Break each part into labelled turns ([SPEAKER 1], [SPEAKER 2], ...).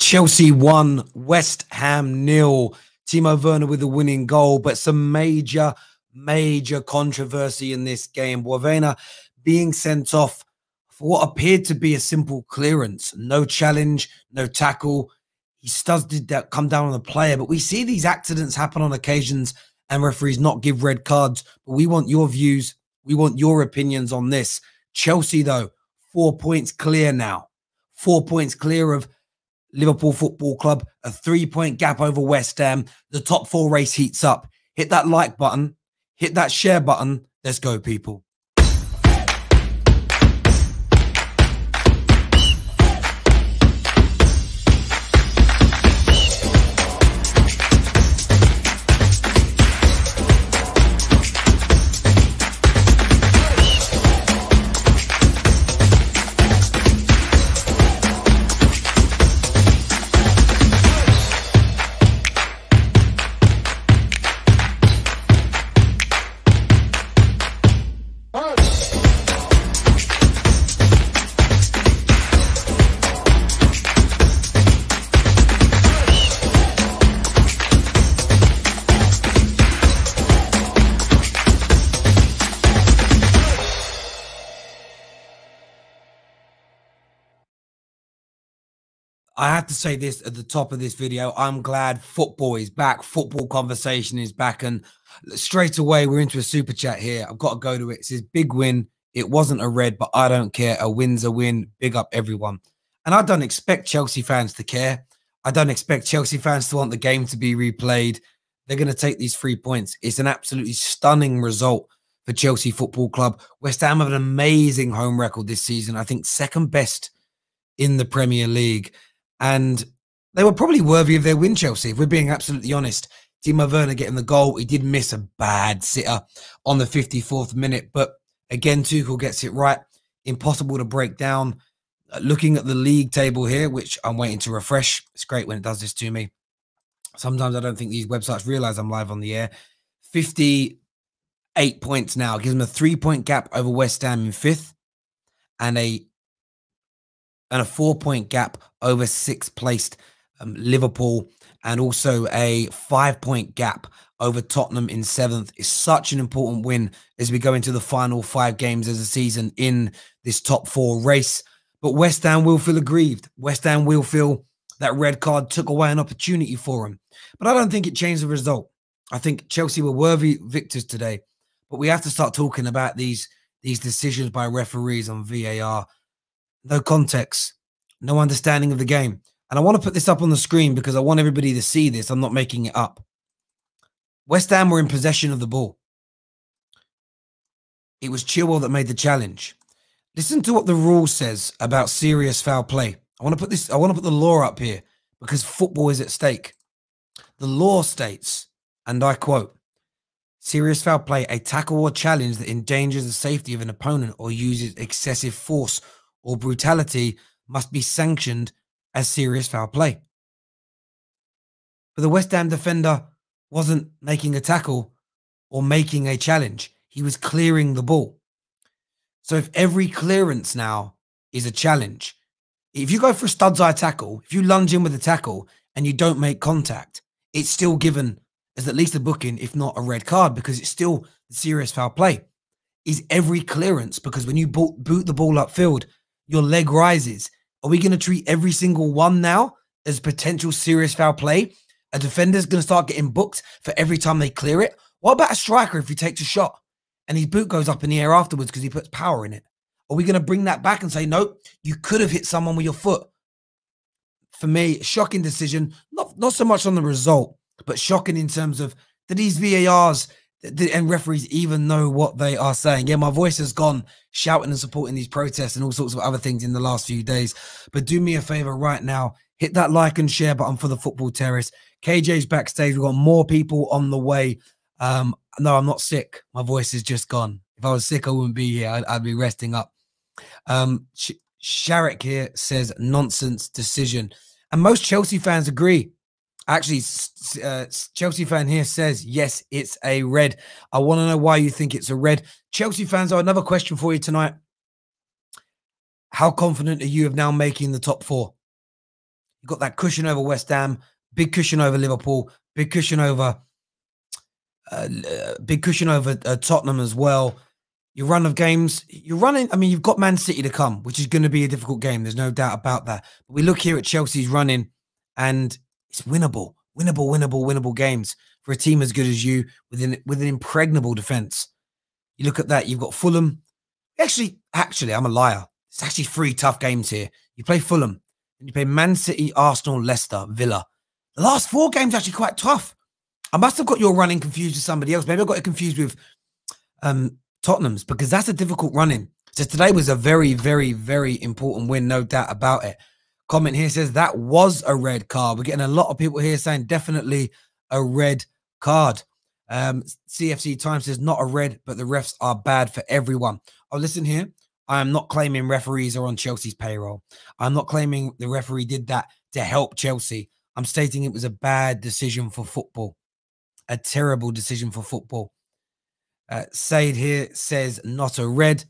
[SPEAKER 1] Chelsea 1, West Ham 0. Timo Werner with the winning goal, but some major controversy in this game. Balbuena being sent off for what appeared to be a simple clearance. No challenge, no tackle. He did that come down on the player, but we see these accidents happen on occasions and referees not give red cards. But we want your views. We want your opinions on this. Chelsea, though, 4 points clear now. 4 points clear of Liverpool Football Club, a 3-point gap over West Ham. The top four race heats up. Hit that like button. Hit that share button. Let's go, people. I have to say this at the top of this video. I'm glad football is back. Football conversation is back. And straight away, we're into a super chat here. I've got to go to it. It says, big win. It wasn't a red, but I don't care. A win's a win. Big up everyone. And I don't expect Chelsea fans to care. I don't expect Chelsea fans to want the game to be replayed. They're going to take these 3 points. It's an absolutely stunning result for Chelsea Football Club. West Ham have an amazing home record this season. I think second best in the Premier League. And they were probably worthy of their win, Chelsea, if we're being absolutely honest. Timo Werner getting the goal. He did miss a bad sitter on the 54th minute. But again, Tuchel gets it right. Impossible to break down. Looking at the league table here, which I'm waiting to refresh. It's great when it does this to me. Sometimes I don't think these websites realize I'm live on the air. 58 points now. Gives them a 3-point gap over West Ham in 5th. And a 4-point gap over 6th placed Liverpool, and also a 5-point gap over Tottenham in 7th. Is such an important win as we go into the final 5 games of the season in this top 4 race. But West Ham will feel aggrieved. West Ham will feel that red card took away an opportunity for them. But I don't think it changed the result. I think Chelsea were worthy victors today. But we have to start talking about these decisions by referees on VAR. No context, no understanding of the game. And I want to put this up on the screen because I want everybody to see this. I'm not making it up. West Ham were in possession of the ball. It was Chilwell that made the challenge. Listen to what the rule says about serious foul play. I want to put the law up here because football is at stake. The law states, and I quote, serious foul play, a tackle or challenge that endangers the safety of an opponent or uses excessive force or brutality must be sanctioned as serious foul play. But the West Ham defender wasn't making a tackle or making a challenge. He was clearing the ball. So if every clearance now is a challenge, if you go for a stud's eye tackle, if you lunge in with a tackle and you don't make contact, it's still given as at least a booking, if not a red card, because it's still serious foul play. Is every clearance, because when you boot the ball upfield, your leg rises. Are we going to treat every single one now as potential serious foul play? A defender's going to start getting booked for every time they clear it. What about a striker if he takes a shot and his boot goes up in the air afterwards because he puts power in it? Are we going to bring that back and say, no, you could have hit someone with your foot? For me, shocking decision. Not so much on the result, but shocking in terms of, do these VARs and referees even know what they are saying? Yeah, my voice has gone shouting and supporting these protests and all sorts of other things in the last few days. But do me a favor right now. Hit that like and share button for the Football Terrace. KJ's backstage. We've got more people on the way. No, I'm not sick. My voice is just gone. If I was sick, I wouldn't be here. I'd be resting up. Sharek here says nonsense decision. And most Chelsea fans agree. Actually, Chelsea fan here says, yes, it's a red. I want to know why you think it's a red. Chelsea fans, I have another question for you tonight. How confident are you of now making the top 4? You've got that cushion over West Ham, big cushion over Liverpool, big cushion over Tottenham as well. Your run of games, you're running. I mean, you've got Man City to come, which is going to be a difficult game. There's no doubt about that. But we look here at Chelsea's running, and it's winnable games for a team as good as you with an impregnable defense. You look at that. You've got Fulham. Actually, I'm a liar. It's actually 3 tough games here. You play Fulham, and you play Man City, Arsenal, Leicester, Villa. The last 4 games are actually quite tough. I must have got your running confused with somebody else. Maybe I got it confused with Tottenham's, because that's a difficult run-in. So today was a very, very, very important win, no doubt about it. Comment here says that was a red card. We're getting a lot of people here saying definitely a red card. CFC Time says not a red, but the refs are bad for everyone. Oh, listen here. I am not claiming referees are on Chelsea's payroll. I'm not claiming the referee did that to help Chelsea. I'm stating it was a bad decision for football. A terrible decision for football. Said here says not a red.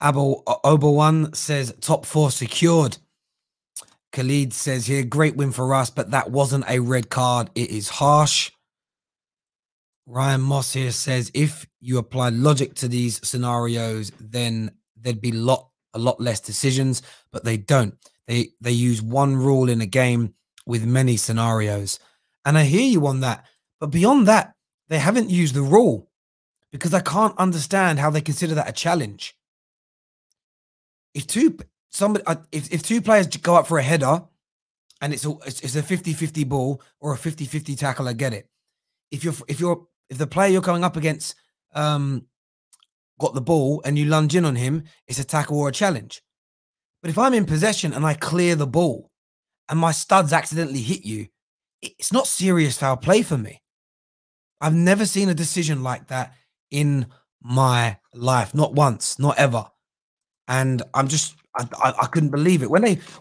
[SPEAKER 1] Oberwan says top 4 secured. Khalid says here, great win for us, but that wasn't a red card. It is harsh. Ryan Moss here says, if you apply logic to these scenarios, then there'd be a lot less decisions, but they don't. They use one rule in a game with many scenarios. And I hear you on that. But beyond that, they haven't used the rule, because I can't understand how they consider that a challenge. If two players go up for a header and it's a 50-50 ball or a 50-50 tackle, I get it. If the player you're going up against got the ball and you lunge in on him, it's a tackle or a challenge. But if I'm in possession and I clear the ball and my studs accidentally hit you, it's not serious foul play for me. I've never seen a decision like that in my life. Not once, not ever. And I couldn't believe it.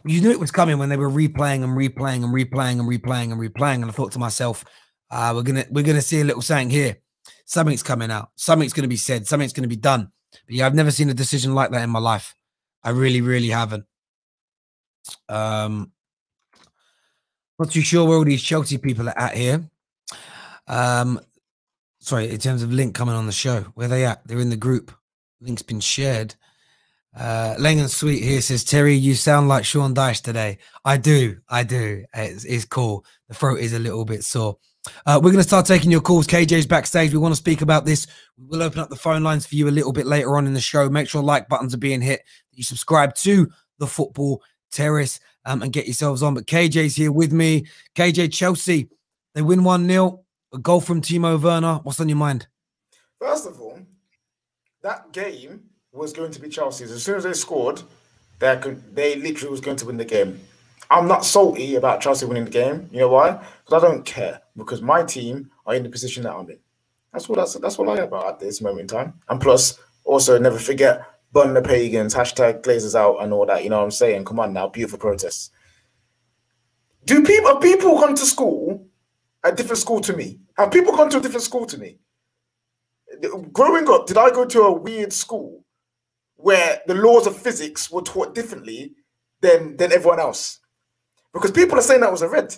[SPEAKER 1] You knew it was coming when they were replaying and replaying. And I thought to myself, we're gonna see a little saying here. Something's coming out. Something's going to be said. Something's going to be done. But yeah, I've never seen a decision like that in my life. I really, really haven't. Not too sure where all these Chelsea people are at here. Sorry, in terms of link coming on the show, where are they at? They're in the group. Link's been shared. Langan Sweet here says, Terry, you sound like Sean Dyche today. I do. It's cool. The throat is a little bit sore. We're going to start taking your calls. KJ's backstage. We want to speak about this. We'll open up the phone lines for you a little bit later on in the show. Make sure like buttons are being hit. You subscribe to the Football Terrace and get yourselves on. But KJ's here with me. KJ, Chelsea, they win 1-0. A goal from Timo Werner. What's on your mind?
[SPEAKER 2] First of all, that game was going to be Chelsea's. As soon as they scored, they literally was going to win the game. I'm not salty about Chelsea winning the game. You know why? Because I don't care. Because my team are in the position that I'm in. That's what I am about at this moment in time. And plus, also never forget, burn the pagans, hashtag Glazers out and all that. You know what I'm saying? Come on now, beautiful protests. Have people gone to school, a different school to me? Have people gone to a different school to me? Growing up, did I go to a weird school where the laws of physics were taught differently than everyone else? Because people are saying that was a red.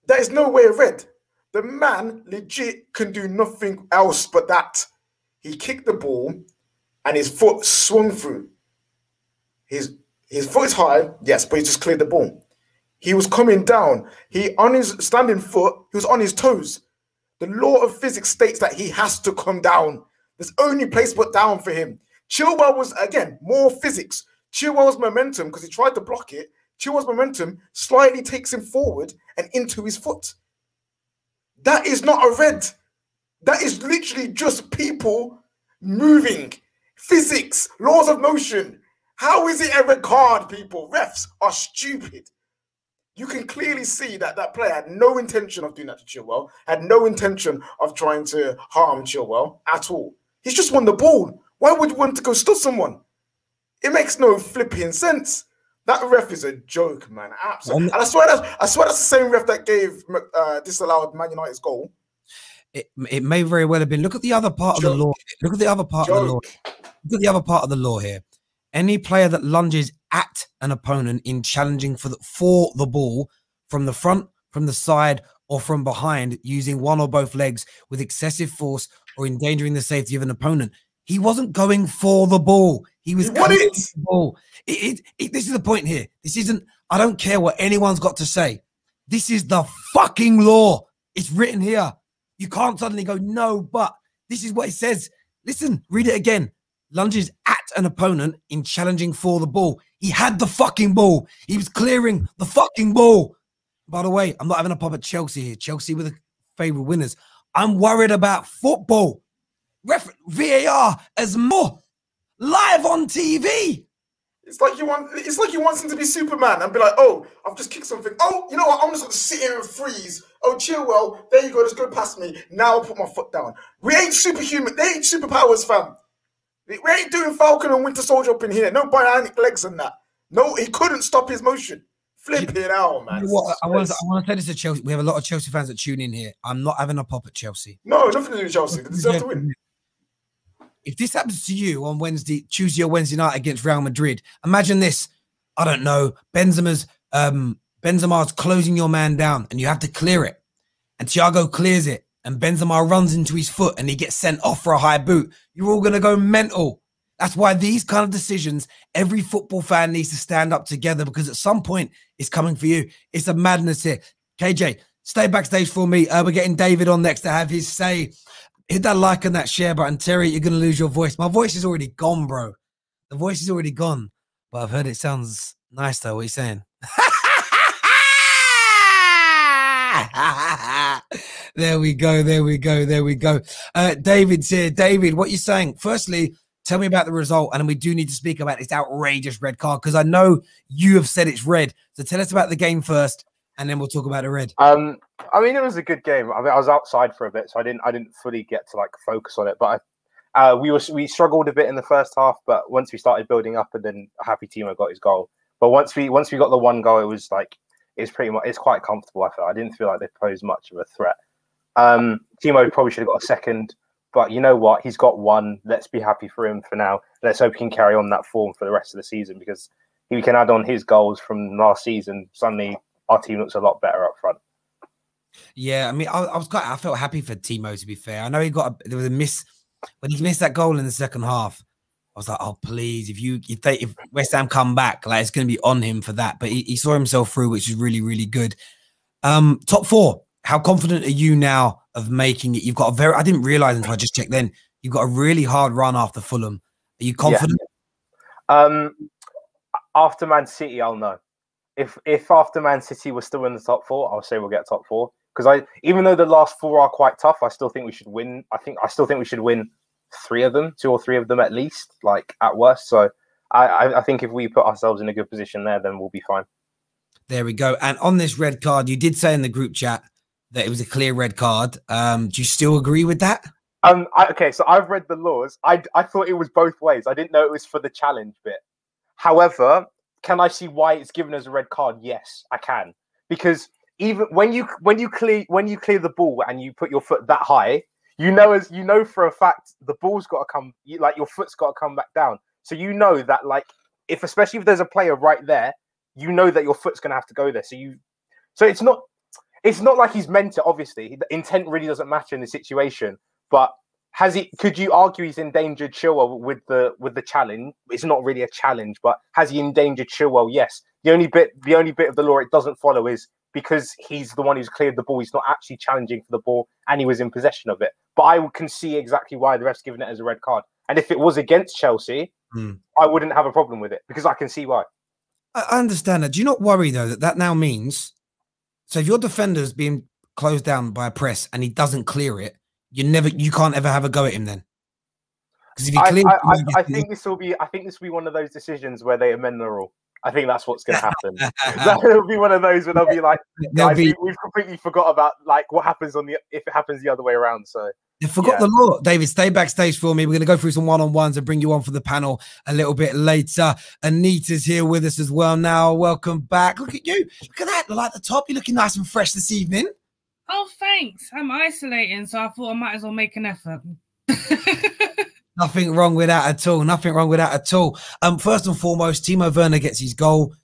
[SPEAKER 2] That is no way a red. The man legit can do nothing else but that. He kicked the ball and his foot swung through. His foot is high, yes, but he just cleared the ball. He was coming down. On his standing foot, he was on his toes. The law of physics states that he has to come down. There's only place but down for him. Chilwell was, again, more physics. Chilwell's momentum, because he tried to block it, Chilwell's momentum slightly takes him forward and into his foot. That is not a red. That is literally just people moving. Physics, laws of motion. How is it a red card, people? Refs are stupid. You can clearly see that that player had no intention of doing that to Chilwell, had no intention of trying to harm Chilwell at all. He's just won the ball. Why would you want to go stop someone? It makes no flipping sense. That ref is a joke, man. Absolutely. And I swear that's the same ref that gave disallowed Man United's goal.
[SPEAKER 1] It may very well have been. Look at the other part of the law. Look at the other part of the law. Look at the other part of the law here. Any player that lunges at an opponent in challenging for the ball from the front, from the side, or from behind using one or both legs with excessive force or endangering the safety of an opponent. He wasn't going for the ball. He was clearing the ball. This is the point here. This isn't, I don't care what anyone's got to say. This is the fucking law. It's written here. You can't suddenly go, no, but this is what it says. Listen, read it again. Lunges at an opponent in challenging for the ball. He had the fucking ball. He was clearing the fucking ball. By the way, I'm not having a pop at Chelsea here. Chelsea were the favourite winners. I'm worried about football. VAR as more live on TV.
[SPEAKER 2] It's like you want him to be Superman and be like, oh, I've just kicked something. Oh, you know what? I'm just gonna sit here and freeze. Oh, Chilwell, there you go, just go past me. Now I'll put my foot down. We ain't superhuman. They ain't superpowers, fam. We ain't doing Falcon and Winter Soldier up in here. No bionic legs and that. No, he couldn't stop his motion. Flipping out, man.
[SPEAKER 1] You know what? I want to say this to Chelsea. We have a lot of Chelsea fans that tune in here. I'm not having a pop at Chelsea.
[SPEAKER 2] No, nothing to do with Chelsea. They deserve to win.
[SPEAKER 1] If this happens to you on Tuesday or Wednesday night against Real Madrid, imagine this. I don't know. Benzema's closing your man down and you have to clear it. And Thiago clears it and Benzema runs into his foot and he gets sent off for a high boot. You're all going to go mental. That's why these kind of decisions, every football fan needs to stand up together because at some point it's coming for you. It's a madness here. KJ, stay backstage for me. We're getting David on next to have his say. Hit that like and that share button. Terry, you're going to lose your voice. My voice is already gone, bro. The voice is already gone. But I've heard it sounds nice, though. What are you saying? There we go. There we go. There we go. David's here. David, what are you saying? Firstly, tell me about the result. And then we do need to speak about this outrageous red card because I know you have said it's red. So tell us about the game first. And then we'll talk about the red.
[SPEAKER 3] I mean, it was a good game. I mean, I was outside for a bit, so I didn't fully get to like focus on it. But we struggled a bit in the first half, but once we started building up, and then Happy Timo got his goal. But once we got the one goal, it was like it's quite comfortable. I didn't feel like they posed much of a threat. Timo probably should have got a second, but you know what? He's got one. Let's be happy for him for now. Let's hope he can carry on that form for the rest of the season because if he can add on his goals from last season, suddenly our team looks a lot better up front.
[SPEAKER 1] Yeah, I mean, I felt happy for Timo, to be fair. I know there was a miss when he missed that goal in the second half. I was like, oh please, if West Ham come back, like it's going to be on him for that. But he saw himself through, which is really, really good. Top four. How confident are you now of making it? You've got I didn't realize until I just checked then. You've got a really hard run after Fulham. Are you confident?
[SPEAKER 3] Yeah. After Man City, I'll know. If after Man City we're still in the top four, I'll say we'll get top four. Because even though the last four are quite tough, I still think we should win. I still think we should win two or three of them at least, like at worst. So I think if we put ourselves in a good position there, then we'll be fine. There we go.
[SPEAKER 1] And on this red card, you did say in the group chat that it was a clear red card. Do you still agree with that?
[SPEAKER 3] Okay, so I've read the laws. I thought it was both ways. I didn't know it was for the challenge bit. However, can I see why it's given as a red card? Yes, I can. Because even when you clear the ball and you put your foot that high, you know for a fact the ball's got to come, like your foot's got to come back down. So you know that like especially if there's a player right there, you know that your foot's gonna have to go there. So it's not like he's meant to. Obviously, the intent really doesn't matter in the situation. But could you argue he's endangered Chilwell with the challenge? It's not really a challenge, but has he endangered Chilwell? Yes. The only bit of the law it doesn't follow is because he's the one who's cleared the ball, he's not actually challenging for the ball and he was in possession of it. But I can see exactly why the ref's given it as a red card. And if it was against Chelsea, I wouldn't have a problem with it because I can see why.
[SPEAKER 1] I understand that. Do you not worry though that now means, so if your defender's being closed down by a press and he doesn't clear it, you can't ever have a go at him then? Because if he clears,
[SPEAKER 3] I think this will be one of those decisions where they amend the rule. I think that's what's going to happen. That'll be one of those where they'll be like, guys, we've completely forgot about like what happens if it happens the other way around. So
[SPEAKER 1] they forgot the law. David, stay backstage for me. We're going to go through some one-on-ones and bring you on for the panel a little bit later. Anita's here with us as well now. Welcome back. Look at you. Look at that. Like the top. You're looking nice and fresh this evening.
[SPEAKER 4] Oh, thanks. I'm isolating, so I thought I might as well make an effort.
[SPEAKER 1] Nothing wrong with that at all. Nothing wrong with that at all. First and foremost, Timo Werner gets his goal.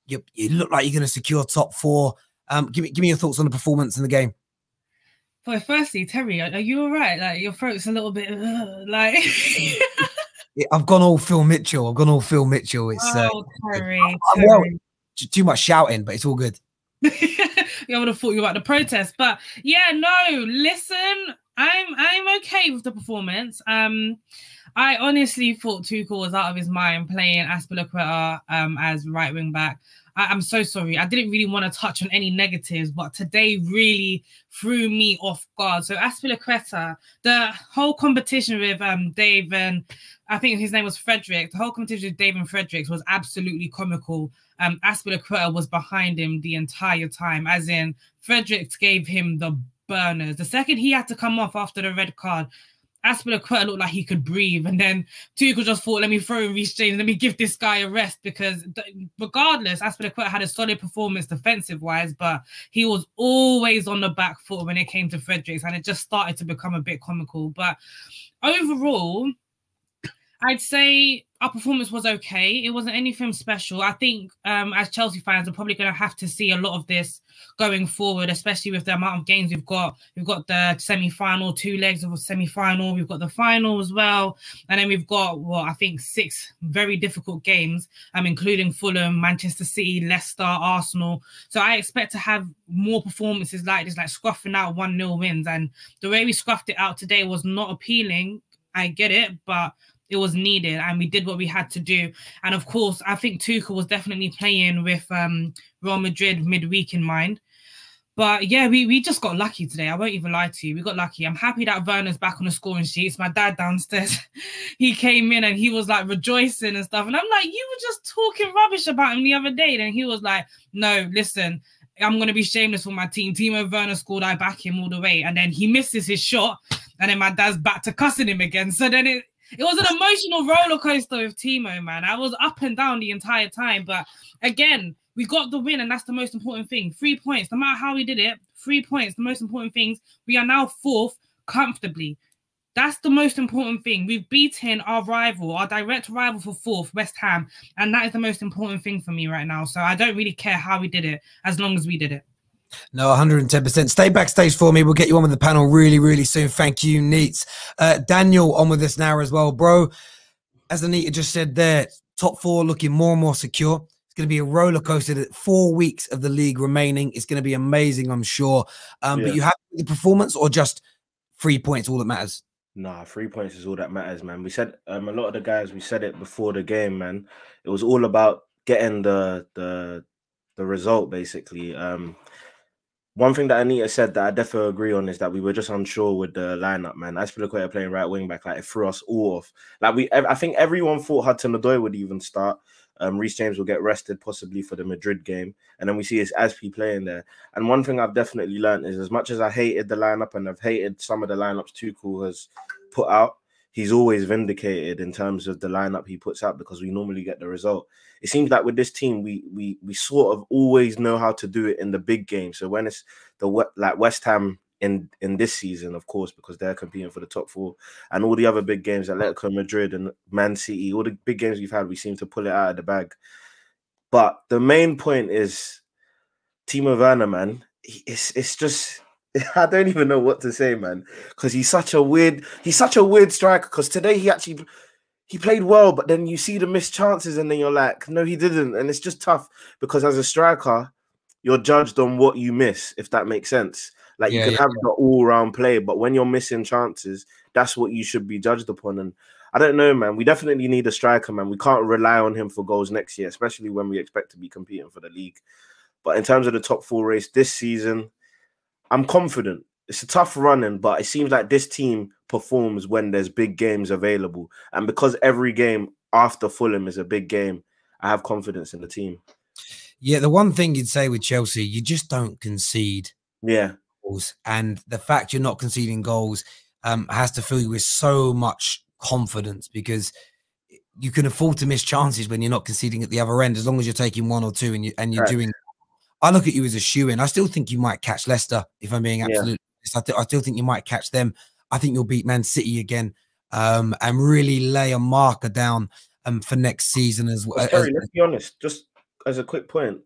[SPEAKER 1] You look like you're going to secure top 4. Give me your thoughts on the performance in the game.
[SPEAKER 4] Well, firstly, Terry, are you all right? Like, your throat's a little bit like.
[SPEAKER 1] I've gone all Phil Mitchell. It's
[SPEAKER 4] Terry.
[SPEAKER 1] Well, too much shouting, but it's all good.
[SPEAKER 4] I would have thought you about the protest, but yeah, no. Listen, I'm okay with the performance. I honestly thought Tuchel was out of his mind playing Azpilicueta as right wing back. I'm so sorry. I didn't really want to touch on any negatives, but today really threw me off guard. So Azpilicueta, the whole competition with Dave and I think his name was Frederick. The whole competition with Dave and Fredericks was absolutely comical. Azpilicueta was behind him the entire time, as in Fredericks gave him the burners. The second he had to come off after the red card, Azpilicueta looked like he could breathe, and then Tuchel just thought, let me throw in Reece James, let me give this guy a rest, because regardless, Azpilicueta had a solid performance defensive-wise, but he was always on the back foot when it came to Fredericks, and it just started to become a bit comical. But overall, I'd say our performance was okay. It wasn't anything special. I think as Chelsea fans, we're probably going to have to see a lot of this going forward, especially with the amount of games we've got. We've got the semi-final, 2 legs of a semi-final. We've got the final as well. And then we've got, well, I think 6 very difficult games, including Fulham, Manchester City, Leicester, Arsenal. So I expect to have more performances like this, like scruffing out 1-0 wins. And the way we scruffed it out today was not appealing. I get it, but it was needed, and we did what we had to do. And of course, I think Tuchel was definitely playing with Real Madrid midweek in mind. But yeah, we just got lucky today. I won't even lie to you. We got lucky. I'm happy that Werner's back on the scoring sheets. My dad downstairs, he came in and he was like rejoicing and stuff. And I'm like, you were just talking rubbish about him the other day. And he was like, no, listen, I'm going to be shameless for my team. Timo Werner scored. I back him all the way. And then he misses his shot. And then my dad's back to cussing him again. So then it was an emotional roller coaster with Timo, man. I was up and down the entire time. But again, we got the win, and that's the most important thing. 3 points, no matter how we did it, 3 points, the most important things. We are now 4th comfortably. That's the most important thing. We've beaten our rival, our direct rival for 4th, West Ham. And that is the most important thing for me right now. So I don't really care how we did it, as long as we did it.
[SPEAKER 1] No, 110%. Stay backstage for me. We'll get you on with the panel really, really soon. Thank you, Neats. Daniel on with us now as well, bro. As Anita just said there, top 4 looking more and more secure. It's going to be a roller coaster. 4 weeks of the league remaining. It's going to be amazing, I'm sure. But you happy with the performance, or just 3 points all that matters?
[SPEAKER 5] Nah, 3 points is all that matters, man. We said a lot of the guys, we said it before the game, man. It was all about getting the result, basically. One thing that Anita said that I definitely agree on is that we were just unsure with the lineup, man. Azpilicueta playing right wing back, like it threw us all off. Like I think everyone thought Hudson-Odoi would even start. Reece James will get rested possibly for the Madrid game, and then we see his Azpi playing there. And one thing I've definitely learned is, as much as I hated the lineup and I've hated some of the lineups Tuchel has put out, he's always vindicated in terms of the lineup he puts out, because we normally get the result. It seems like with this team, we sort of always know how to do it in the big game. So when it's like West Ham in this season, of course, because they're competing for the top 4, and all the other big games, Atletico Madrid and Man City, all the big games we've had, we seem to pull it out of the bag. But the main point is Timo Werner, man. It's just, I don't even know what to say, man, because he's such a weird striker. Because today he played well, but then you see the missed chances, and then you're like, no, he didn't. And it's just tough, because as a striker, you're judged on what you miss, if that makes sense. Like, you can have the all-round play, but when you're missing chances, that's what you should be judged upon. And I don't know, man. We definitely need a striker, man. We can't rely on him for goals next year, especially when we expect to be competing for the league. But in terms of the top 4 race this season, I'm confident. It's a tough running, but it seems like this team performs when there's big games available. And because every game after Fulham is a big game, I have confidence in the team.
[SPEAKER 1] Yeah, the one thing you'd say with Chelsea, you just don't concede.
[SPEAKER 5] Yeah.
[SPEAKER 1] Goals. And the fact you're not conceding goals has to fill you with so much confidence, because you can afford to miss chances when you're not conceding at the other end, as long as you're taking 1 or 2 and you're doing. I look at you as a shoe-in. I still think you might catch Leicester, if I'm being absolutely honest. I still think you might catch them. I think you'll beat Man City again. and really lay a marker down for next season as well.
[SPEAKER 5] Terry, let's be honest, just as a quick point,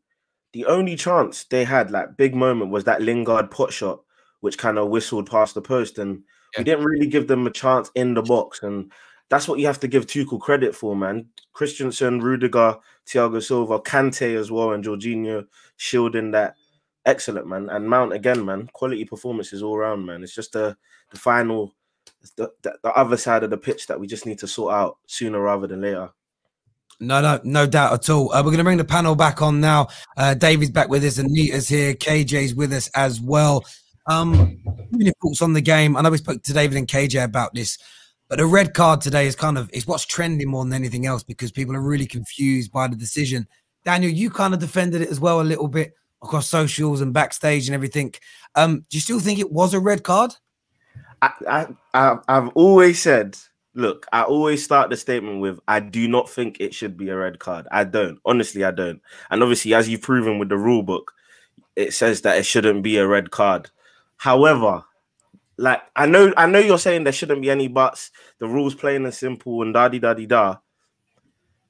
[SPEAKER 5] the only chance they had, like big moment, was that Lingard pot shot, which kind of whistled past the post, and we didn't really give them a chance in the box. And that's what you have to give Tuchel credit for, man. Christensen, Rudiger, Thiago Silva, Kante as well, and Jorginho shielding that. Excellent, man. And Mount again, man. Quality performances all around, man. It's just the final, the other side of the pitch that we just need to sort out sooner rather than later.
[SPEAKER 1] No doubt at all. We're going to bring the panel back on now. David's back with us, Anita's here. KJ's with us as well. Any thoughts on the game? I know we spoke to David and KJ about this, but a red card today is it's what's trending more than anything else, because people are really confused by the decision. Daniel, you kind of defended it as well a little bit across socials and backstage and everything. Do you still think it was a red card?
[SPEAKER 5] I've always said, look, I always start the statement with, I do not think it should be a red card. I don't. Honestly, I don't. And obviously, as you've proven with the rule book, it says that it shouldn't be a red card. However, like, I know you're saying there shouldn't be any buts. The rule's plain and simple and da-di-da-di-da.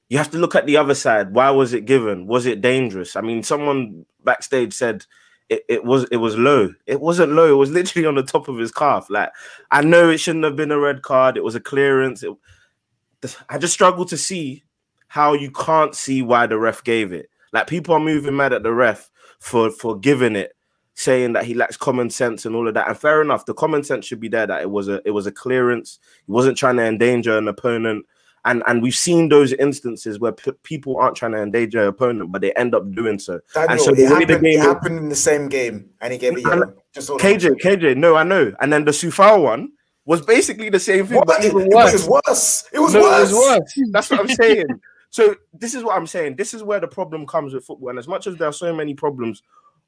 [SPEAKER 5] You have to look at the other side. Why was it given? Was it dangerous? I mean, someone backstage said it was low. It wasn't low. It was literally on the top of his calf. Like, I know it shouldn't have been a red card. It was a clearance. I just struggle to see how you can't see why the ref gave it. Like, people are moving mad at the ref for giving it, saying that he lacks common sense and all of that. And fair enough, the common sense should be there that it was a clearance. He wasn't trying to endanger an opponent. And we've seen those instances where people aren't trying to endanger their opponent, but they end up doing so.
[SPEAKER 2] Daniel,
[SPEAKER 5] and so
[SPEAKER 2] it happened in the same game, and he gave a yellow.
[SPEAKER 5] KJ, no, I know. And then the Sufal one was basically the same thing, but even
[SPEAKER 2] worse. It was worse. It was worse.
[SPEAKER 5] That's what I'm saying. So this is what I'm saying. This is where the problem comes with football. And as much as there are so many problems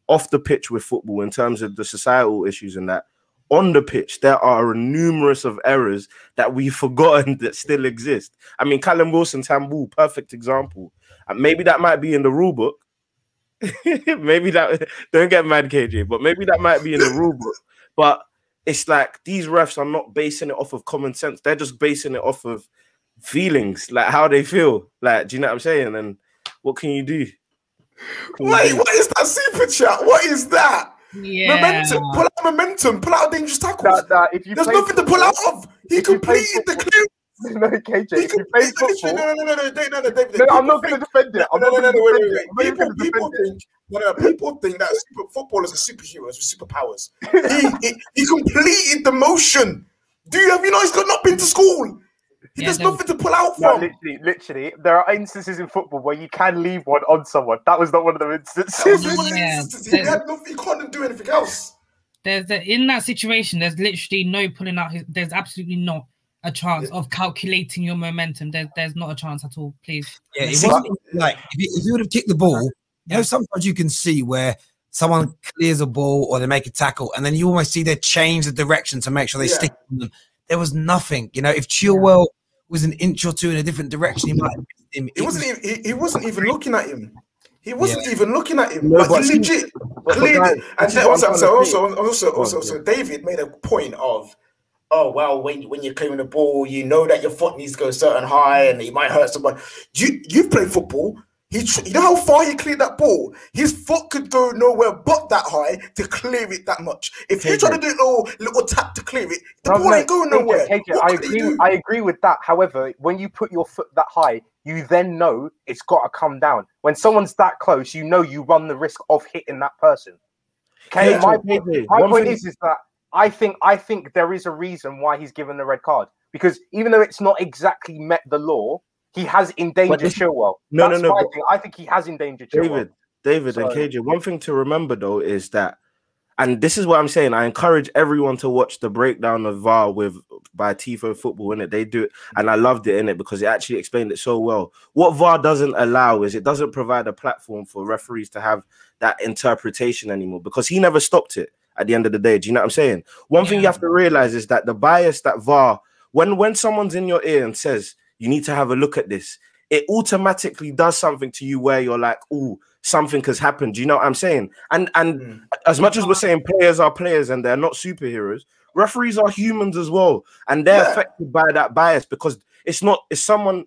[SPEAKER 5] off the pitch with football in terms of the societal issues and that, on the pitch, there are numerous of errors that we've forgotten that still exist. I mean, Callum Wilson's handball, perfect example. And maybe that might be in the rule book. Maybe that, don't get mad, KJ, but maybe that might be in the rule book. But it's like these refs are not basing it off of common sense. They're just basing it off of feelings, like how they feel. Like, do you know what I'm saying? And what can you do?
[SPEAKER 2] What is that super chat? What is that?
[SPEAKER 4] Yeah.
[SPEAKER 2] Momentum, pull out momentum, pull out dangerous tackles. There's nothing to pull out of. He completed the clearance.
[SPEAKER 3] No, KJ, if you play football...
[SPEAKER 2] No, David.
[SPEAKER 3] No, I'm not going to defend it.
[SPEAKER 2] Wait. People think that footballers are superheroes with superpowers. He completed the motion. Have you know he's not been to school? There's nothing to pull out from.
[SPEAKER 3] No, literally, there are instances in football where you can leave one on someone. That was not one of them instances.
[SPEAKER 2] He couldn't do anything else.
[SPEAKER 4] In that situation, there's literally no pulling out. There's absolutely not a chance of calculating your momentum. There's not a chance at all. Please.
[SPEAKER 1] Yeah, if you would have kicked the ball, you know, sometimes you can see where someone clears a ball or they make a tackle, and then you almost see they change the direction to make sure they stick on them. There was nothing. You know, if Chilwell was an inch or two in a different direction, he might have missed him.
[SPEAKER 2] He wasn't even looking at him. He wasn't even looking at him. No, but he legit cleared it. And also, David made a point of, oh, well, when you're clearing the ball, you know that your foot needs to go certain high and it might hurt someone. You've played football. You know how far he cleared that ball? His foot could go nowhere but that high to clear it that much. If you try to do a little tap to clear it, the ball ain't going nowhere.
[SPEAKER 3] I agree with that. However, when you put your foot that high, you then know it's got to come down. When someone's that close, you know you run the risk of hitting that person. Okay, my point is that I think there is a reason why he's given the red card, because even though it's not exactly met the law, he has endangered Chilwell. No. I think he has endangered Chilwell.
[SPEAKER 5] David and KJ, one thing to remember though is that, and this is what I'm saying, I encourage everyone to watch the breakdown of VAR by Tifo Football in it. They do it, and I loved it in it because it actually explained it so well. What VAR doesn't allow is it doesn't provide a platform for referees to have that interpretation anymore, because he never stopped it at the end of the day. Do you know what I'm saying? One thing you have to realize is that the bias that VAR, when someone's in your ear and says, you need to have a look at this, it automatically does something to you where you're like, oh, something has happened. Do you know what I'm saying? And as much as we're saying players are players and they're not superheroes, Referees are humans as well, and they're affected by that bias because it's someone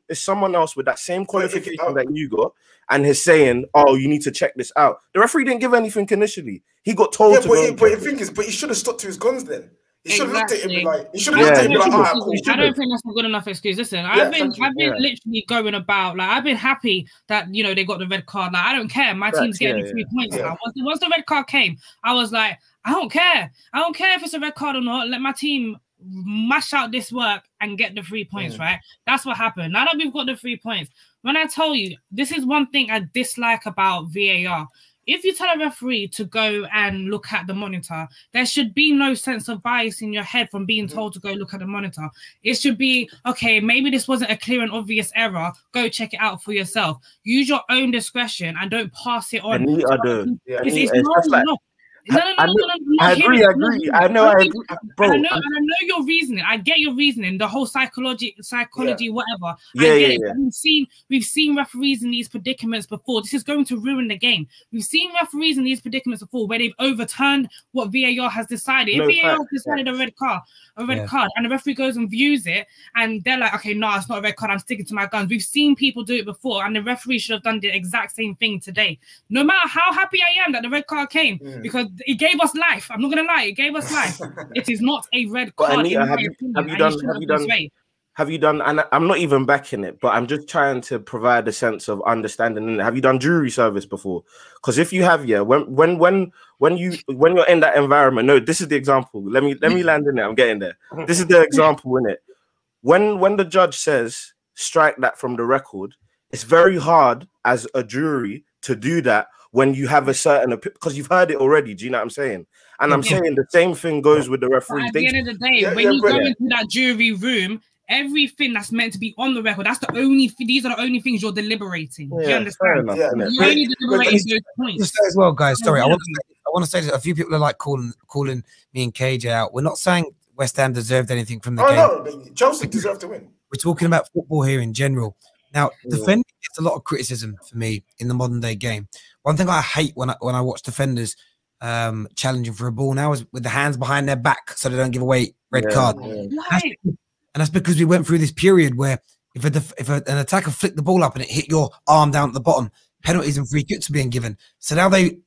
[SPEAKER 5] else with that same qualification that you got, and he's saying, "Oh, you need to check this out." The referee didn't give anything initially. He got told to go.
[SPEAKER 2] But the thing is, he should have stuck to his guns then. He should have looked at him and be like, he should have looked at him and be like, "Ah, cool."
[SPEAKER 4] I don't think that's a good enough excuse. Listen, I've been literally going about, like, I've been happy that, you know, they got the red card. Like, I don't care. My team's getting 3 points now. Once the red card came, I was like, I don't care. I don't care if it's a red card or not. Let my team mash out this work and get the 3 points, right? That's what happened. Now that we've got the 3 points, when I tell you, this is one thing I dislike about VAR. If you tell a referee to go and look at the monitor, there should be no sense of bias in your head from being told to go look at the monitor. It should be, okay, maybe this wasn't a clear and obvious error. Go check it out for yourself. Use your own discretion and don't pass it on. I agree. I know, bro. And I know your reasoning. I get your reasoning. The whole psychology, whatever. I get it. But we've seen referees in these predicaments before. This is going to ruin the game. We've seen referees in these predicaments before where they've overturned what VAR has decided. If VAR has decided a red card, and the referee goes and views it, and they're like, okay, no, it's not a red card. I'm sticking to my guns. We've seen people do it before, and the referee should have done the exact same thing today. No matter how happy I am that the red card came, because it gave us life. I'm not gonna lie, it gave us life. It is not a red card. Anita, have
[SPEAKER 5] you done? And I'm not even backing it, but I'm just trying to provide a sense of understanding. Have you done jury service before? Because if you have, when you're in that environment, no, this is the example. Let me land in there. I'm getting there. This is the example, in it. When the judge says strike that from the record, it's very hard as a jury to do that when you have a certain, because you've heard it already. Do you know what I'm saying? And I'm saying the same thing goes with the referees.
[SPEAKER 4] At the end of the day, when you go into that jury room, everything that's meant to be on the record, these are the only things you're deliberating. Do you understand?
[SPEAKER 1] You're only deliberating those points. As well, guys, sorry, I want to say that a few people are like calling me and KJ out. We're not saying West Ham deserved anything from the game.
[SPEAKER 2] No, Chelsea deserved to win.
[SPEAKER 1] We're talking about football here in general. Now, defending gets a lot of criticism for me in the modern day game. One thing I hate when I watch defenders challenging for a ball now is with the hands behind their back so they don't give away red card. And that's because we went through this period where if an attacker flicked the ball up and it hit your arm down at the bottom, penalties and free kicks are being given. So now they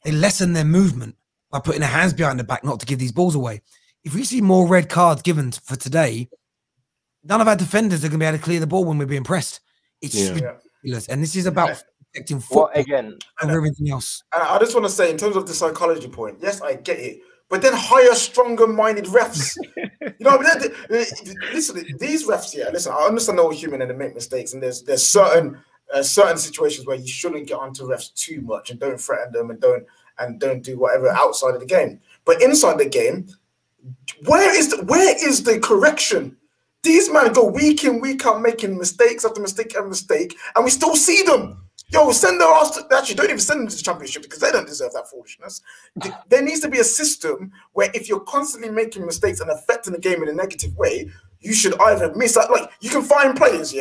[SPEAKER 1] lessen their movement by putting their hands behind the back not to give these balls away. If we see more red cards given for today, none of our defenders are going to be able to clear the ball when we're being pressed. It's ridiculous. And this is about protecting football over everything else.
[SPEAKER 2] And I just want to say, in terms of the psychology point, yes, I get it. But then hire stronger-minded refs. You know, listen, these refs, listen, I understand they're all human and they make mistakes, and there's certain situations where you shouldn't get onto refs too much and don't threaten them and don't do whatever outside of the game. But inside the game, where is the correction? These men go week in, week out, making mistakes after mistake after mistake, and we still see them. Yo, send their ass to, actually, don't even send them to the championship because they don't deserve that foolishness. There needs to be a system where if you're constantly making mistakes and affecting the game in a negative way, you should either miss out. Like, you can fine players,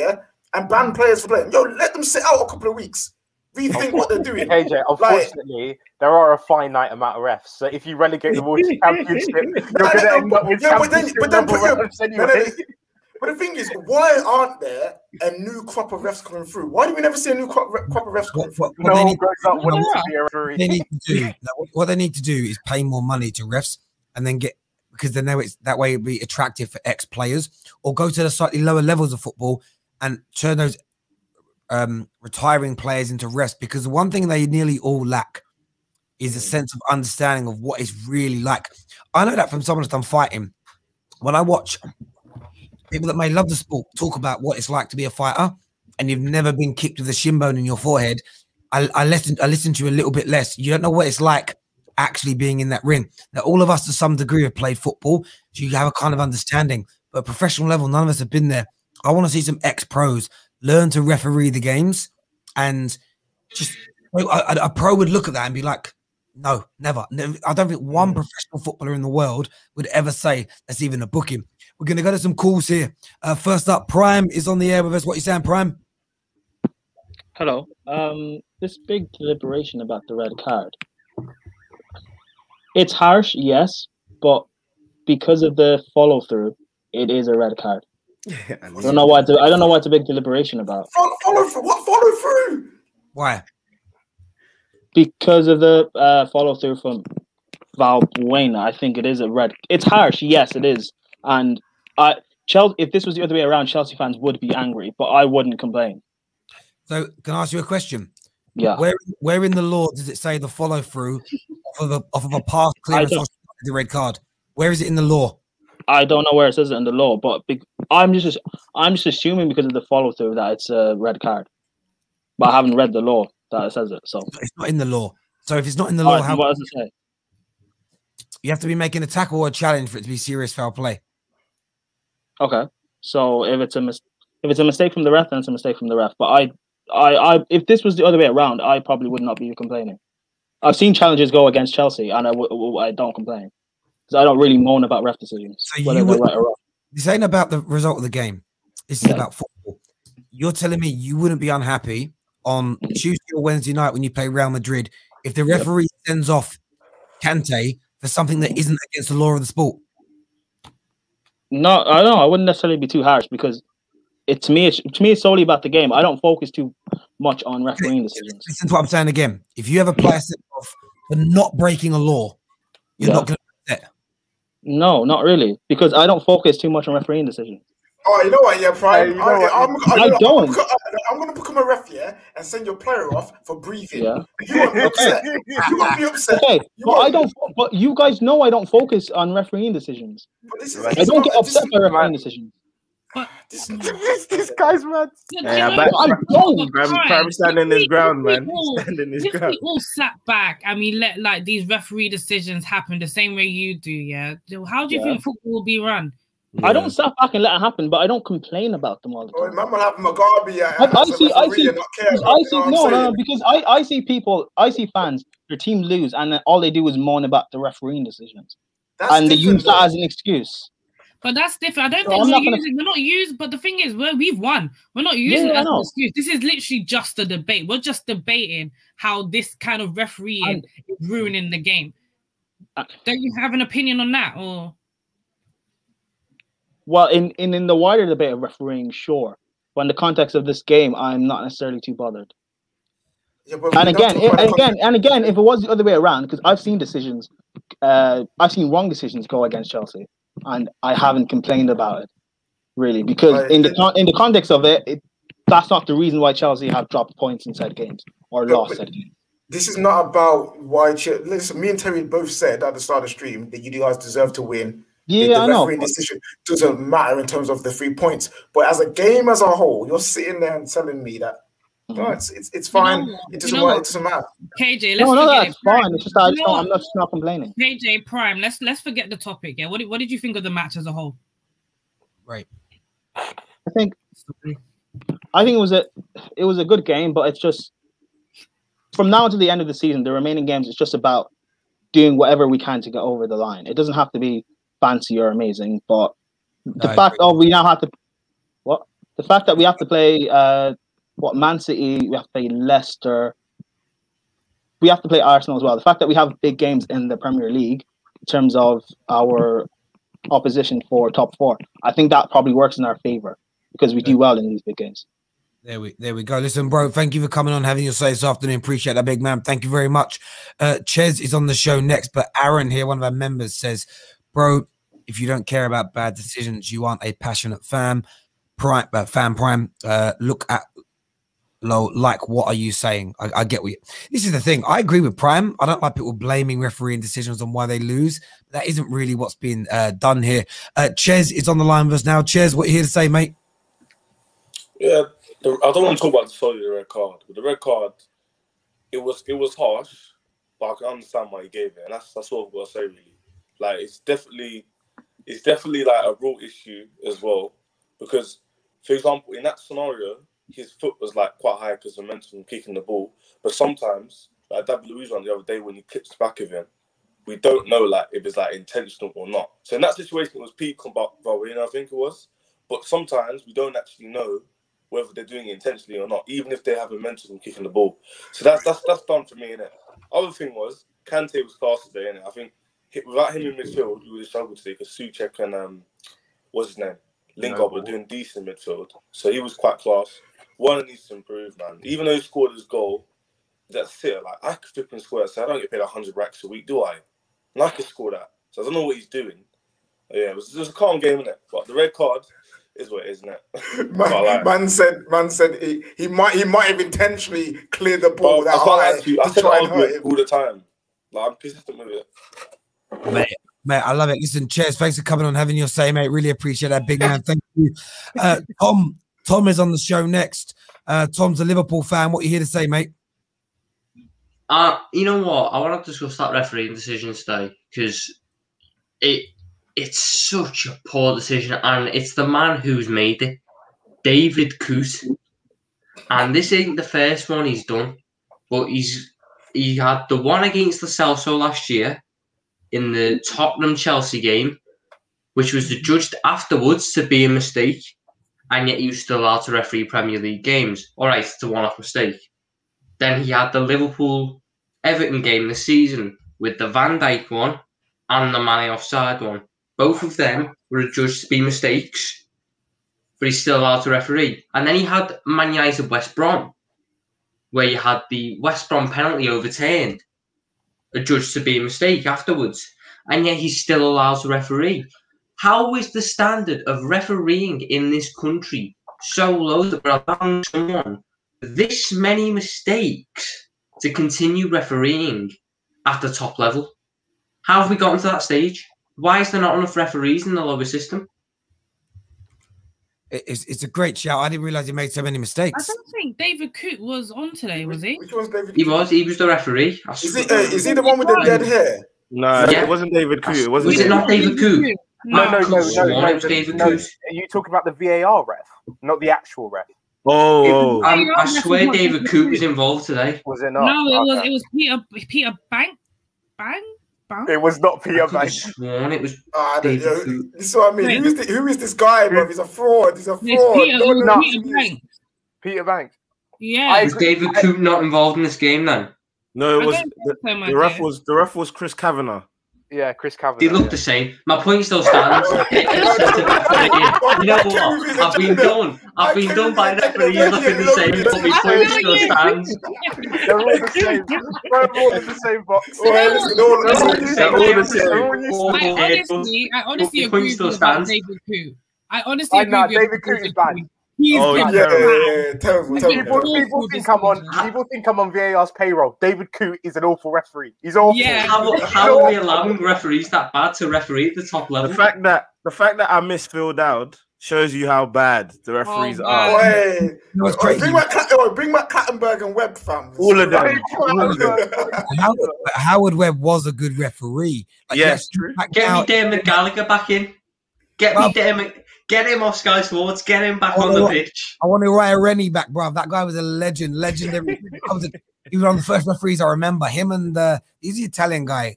[SPEAKER 2] and ban players for playing. Yo, let them sit out a couple of weeks. Rethink what they're doing.
[SPEAKER 3] KJ, unfortunately, there are a finite amount of refs. So if you relegate the ball to championship, you're going to end up with refs anyway.
[SPEAKER 2] But the thing is, why aren't there a new crop of refs coming through? Why do we never see a new crop of refs coming through?
[SPEAKER 1] What they need to do is pay more money to refs and then because they know it's that way it'd be attractive for ex-players, or go to the slightly lower levels of football and turn those retiring players into refs, because the one thing they nearly all lack is a sense of understanding of what it's really like. I know that from someone that's done fighting. When I watch people that may love the sport talk about what it's like to be a fighter, and you've never been kicked with a shin bone in your forehead, I listen to you a little bit less. You don't know what it's like actually being in that ring. Now, all of us to some degree have played football, so you have a kind of understanding. But at professional level, none of us have been there. I want to see some ex-pros learn to referee the games, and just a pro would look at that and be like, no, never. I don't think one professional footballer in the world would ever say that's even a booking. We're going to go to some calls here. First up, Prime is on the air with us. What are you saying, Prime?
[SPEAKER 6] Hello. This big deliberation about the red card. It's harsh, yes, but because of the follow through, it is a red card.
[SPEAKER 5] I
[SPEAKER 6] don't know why. I don't know what it's a big deliberation about.
[SPEAKER 2] Follow through? What follow through?
[SPEAKER 1] Why?
[SPEAKER 6] Because of the follow through from Balbuena, I think it is a red. It's harsh, yes, it is. And Chelsea, if this was the other way around, Chelsea fans would be angry, but I wouldn't complain.
[SPEAKER 1] So, can I ask you a question?
[SPEAKER 6] Yeah.
[SPEAKER 1] Where in the law does it say the follow through off of a pass clearance or the red card? Where is it in the law?
[SPEAKER 6] I don't know where it says it in the law, but I'm just assuming because of the follow through that it's a red card. But I haven't read the law that it says it, so
[SPEAKER 1] it's not in the law. So if it's not in the law, how
[SPEAKER 6] what does it say?
[SPEAKER 1] You have to be making a tackle or a challenge for it to be serious foul play.
[SPEAKER 6] Okay, so if it's a mistake from the ref, then it's a mistake from the ref. But if this was the other way around, I probably would not be complaining. I've seen challenges go against Chelsea, and I don't complain because I don't really moan about ref decisions,
[SPEAKER 1] so
[SPEAKER 6] whether they're right or wrong.
[SPEAKER 1] This ain't about the result of the game. This is about football. You're telling me you wouldn't be unhappy on Tuesday or Wednesday night when you play Real Madrid if the referee sends off Kante for something that isn't against the law of the sport?
[SPEAKER 6] No, I don't know. I wouldn't necessarily be too harsh because to me it's solely about the game. I don't focus too much on refereeing decisions.
[SPEAKER 1] Listen to what I'm saying again. If you have a player sent off for not breaking a law, you're not going to be upset.
[SPEAKER 6] No, not really, because I don't focus too much on refereeing decisions.
[SPEAKER 2] Oh, you know what? Yeah, Prime. I'm going to become a ref, and send your player off for breathing.
[SPEAKER 6] Yeah.
[SPEAKER 2] You won't be upset. You won't be upset.
[SPEAKER 6] Okay, but you guys know I don't focus on refereeing decisions. I don't get upset by refereing decisions.
[SPEAKER 4] But
[SPEAKER 3] this guy's mad.
[SPEAKER 5] Prime standing his ground, man. Standing his ground.
[SPEAKER 4] We all sat back and we let like these referee decisions happen the same way you do. Yeah. How do you think football will be run?
[SPEAKER 6] I don't sit back and let it happen, but I don't complain about them all the time.
[SPEAKER 2] Man will have Mugabe.
[SPEAKER 6] Because I see fans, their team lose, and then all they do is moan about the refereing decisions, and they use that as an excuse.
[SPEAKER 4] But that's different. I don't think we're not using. But the thing is, we've won. We're not using it as an excuse. This is literally just a debate. We're just debating how this kind of refereeing is ruining the game. Don't you have an opinion on that, or?
[SPEAKER 6] Well, in the wider debate of refereeing, sure. But in the context of this game, I'm not necessarily too bothered. Yeah, and again, if it was the other way around, because I've seen decisions, I've seen wrong decisions go against Chelsea, and I haven't complained about it, really, because in the context of it, that's not the reason why Chelsea have dropped points in said games or lost said games.
[SPEAKER 2] This is not about why. Listen, me and Terry both said at the start of the stream that you guys deserve to win.
[SPEAKER 6] Yeah, I know.
[SPEAKER 2] The refereeing decision doesn't matter in terms of the 3 points, but as a game as a whole, you're sitting there and telling me that no, it's fine. It doesn't matter.
[SPEAKER 4] KJ,
[SPEAKER 6] that's fine. It's just I'm not complaining.
[SPEAKER 4] KJ Prime, let's forget the topic. Yeah, what did you think of the match as a whole?
[SPEAKER 1] Right.
[SPEAKER 6] I think it was a good game, but it's just from now to the end of the season, the remaining games, it's just about doing whatever we can to get over the line. It doesn't have to be fancy or amazing, but the fact that we have to play Man City, we have to play Leicester, we have to play Arsenal as well. The fact that we have big games in the Premier League in terms of our opposition for top 4, I think that probably works in our favor because we do well in these big games.
[SPEAKER 1] There we go. Listen, bro, thank you for coming on, having your say this afternoon. Appreciate that, big man. Thank you very much. Ches is on the show next, but Aaron here, one of our members, says, bro, if you don't care about bad decisions, you aren't a passionate fan. Prime. Look at like, what are you saying? I get what this is the thing. I agree with Prime. I don't like people blaming refereeing decisions on why they lose. That isn't really what's being done here. Ches is on the line with us now. Ches, what are you here to say, mate?
[SPEAKER 7] Yeah, I don't want to talk about the red card. But the red card, it was harsh, but I can understand why he gave it, and that's all I've got to say really. Like it's definitely like a real issue as well, because for example in that scenario his foot was like quite high because of momentum kicking the ball, but sometimes like David Luiz on the other day when he clips back of him, we don't know like if it's like intentional or not. So in that situation it was peak about Balbuean, I think it was, but sometimes we don't actually know whether they're doing it intentionally or not, even if they have momentum kicking the ball. So that's done for me, innit? Other thing was Kante was class today, innit? I think without him in midfield, we would have struggled today because Souček and what's his name? Lingard were doing decent midfield. So he was quite class. One needs to improve, man. Even though he scored his goal, that's it. Like, I could flip and score that. So I don't get paid 100 racks a week, do I? And I could score that. So I don't know what he's doing. Yeah, it was a calm game, innit? But the red card is what it is, isn't it?
[SPEAKER 2] Man said he might have intentionally cleared the ball that high.
[SPEAKER 7] I said I argue it all the time. Like, I'm consistent with it.
[SPEAKER 1] Mate, I love it. Listen, cheers. Thanks for coming on, having your say, mate. Really appreciate that, big man. Thank you. Tom is on the show next. Tom's a Liverpool fan. What are you here to say, mate?
[SPEAKER 8] You know what? I want to discuss that refereeing decision today because it's such a poor decision, and it's the man who's made it, David Coote. And this ain't the first one he's done, but he had the one against the Celso last year in the Tottenham Chelsea game, which was judged afterwards to be a mistake, and yet he was still allowed to referee Premier League games. All right, it's a one-off mistake. Then he had the Liverpool-Everton game this season with the Van Dijk one and the Mane offside one. Both of them were judged to be mistakes, but he's still allowed to referee. And then he had Man United West Brom, where you had the West Brom penalty overturned, adjudged to be a mistake afterwards, and yet he's still allowed to referee. How is the standard of refereeing in this country so low that we're allowing someone with this many mistakes to continue refereeing at the top level? How have we gotten to that stage? Why is there not enough referees in the lower system?
[SPEAKER 1] It's a great shout. I didn't realize he made so many mistakes.
[SPEAKER 4] I don't think David Coote was on today, was he?
[SPEAKER 2] Which one's David?
[SPEAKER 8] He was the referee.
[SPEAKER 2] Is he the one with the dead hair?
[SPEAKER 5] No, yeah. It wasn't David Coote.
[SPEAKER 8] Was it not David Coote?
[SPEAKER 3] No.
[SPEAKER 8] It was David Coote.
[SPEAKER 3] Are you talking about the VAR ref, not the actual ref?
[SPEAKER 5] Oh,
[SPEAKER 8] I swear David Coote was involved today.
[SPEAKER 3] Was it not?
[SPEAKER 4] No, it was Peter Bang.
[SPEAKER 3] It was not Peter Bank.
[SPEAKER 8] It was
[SPEAKER 2] David Coote. This is what I mean. Who is this guy, bro? He's a fraud. He's a fraud.
[SPEAKER 3] Peter Banks.
[SPEAKER 4] Yeah.
[SPEAKER 8] Was David Coote not involved in this game then?
[SPEAKER 5] No, it was the ref was Chris Kavanagh.
[SPEAKER 3] Yeah, Chris Kavanagh.
[SPEAKER 8] They look the same. My point still stands. You know what? I've been done by referees looking the same, but my point still stands.
[SPEAKER 3] They're all the same. They're all in the same box.
[SPEAKER 4] I honestly agree with David Coote. I honestly agree with
[SPEAKER 3] David Coote is bad.
[SPEAKER 2] Terrible.
[SPEAKER 3] People think I'm on VAR's payroll. David Coote is an awful referee. He's awful.
[SPEAKER 4] Yeah.
[SPEAKER 8] How are we allowing referees that bad to referee at the top level?
[SPEAKER 5] The fact that I misfilled out shows you how bad the referees are.
[SPEAKER 2] Bring back Kattenberg and Webb, fam.
[SPEAKER 5] All of them.
[SPEAKER 1] Howard Webb was a good referee.
[SPEAKER 5] Yes, true.
[SPEAKER 8] Get me Damon Gallagher back in. Get him off Sky Sports. Get him back on the pitch.
[SPEAKER 1] I want to write Rennie back, bro. That guy was a legend. Legendary. He was on the first referees. I remember him and he's the Italian guy.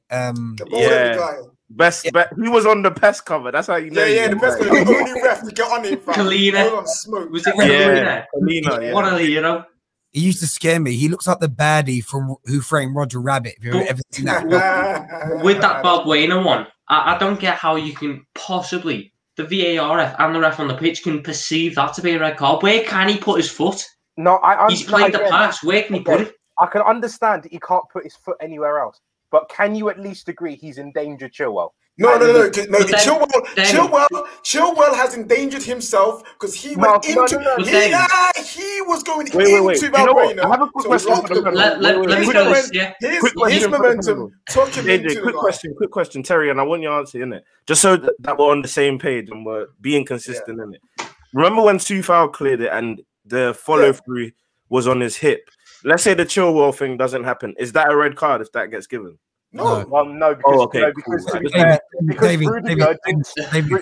[SPEAKER 5] Best. He was on the PES cover. That's how you know.
[SPEAKER 2] The best cover. The only ref to get on it.
[SPEAKER 8] Kalina. Was it Kalina?
[SPEAKER 5] Kalina.
[SPEAKER 8] What a hero.
[SPEAKER 1] He used to scare me. He looks like the baddie from Who Framed Roger Rabbit. If you've ever seen that.
[SPEAKER 8] With that Balbuena one, I don't get how you can possibly. The VAR ref and the ref on the pitch can perceive that to be a red card. Where can he put his foot? He's played the pass. Where can he put it?
[SPEAKER 3] I can understand he can't put his foot anywhere else, but can you at least agree he's endangered Chilwell?
[SPEAKER 2] No. Chilwell has endangered himself because he went into. He was going into Balbuena.
[SPEAKER 5] I have a quick question.
[SPEAKER 8] Let me go.
[SPEAKER 2] His momentum took him into.
[SPEAKER 5] Quick question, Terry, and I want your answer in it, just so that we're on the same page and we're being consistent in it. Remember when Soufal cleared it and the follow through was on his hip? Let's say the Chilwell thing doesn't happen. Is that a red card if that gets given?
[SPEAKER 2] No.
[SPEAKER 3] No, because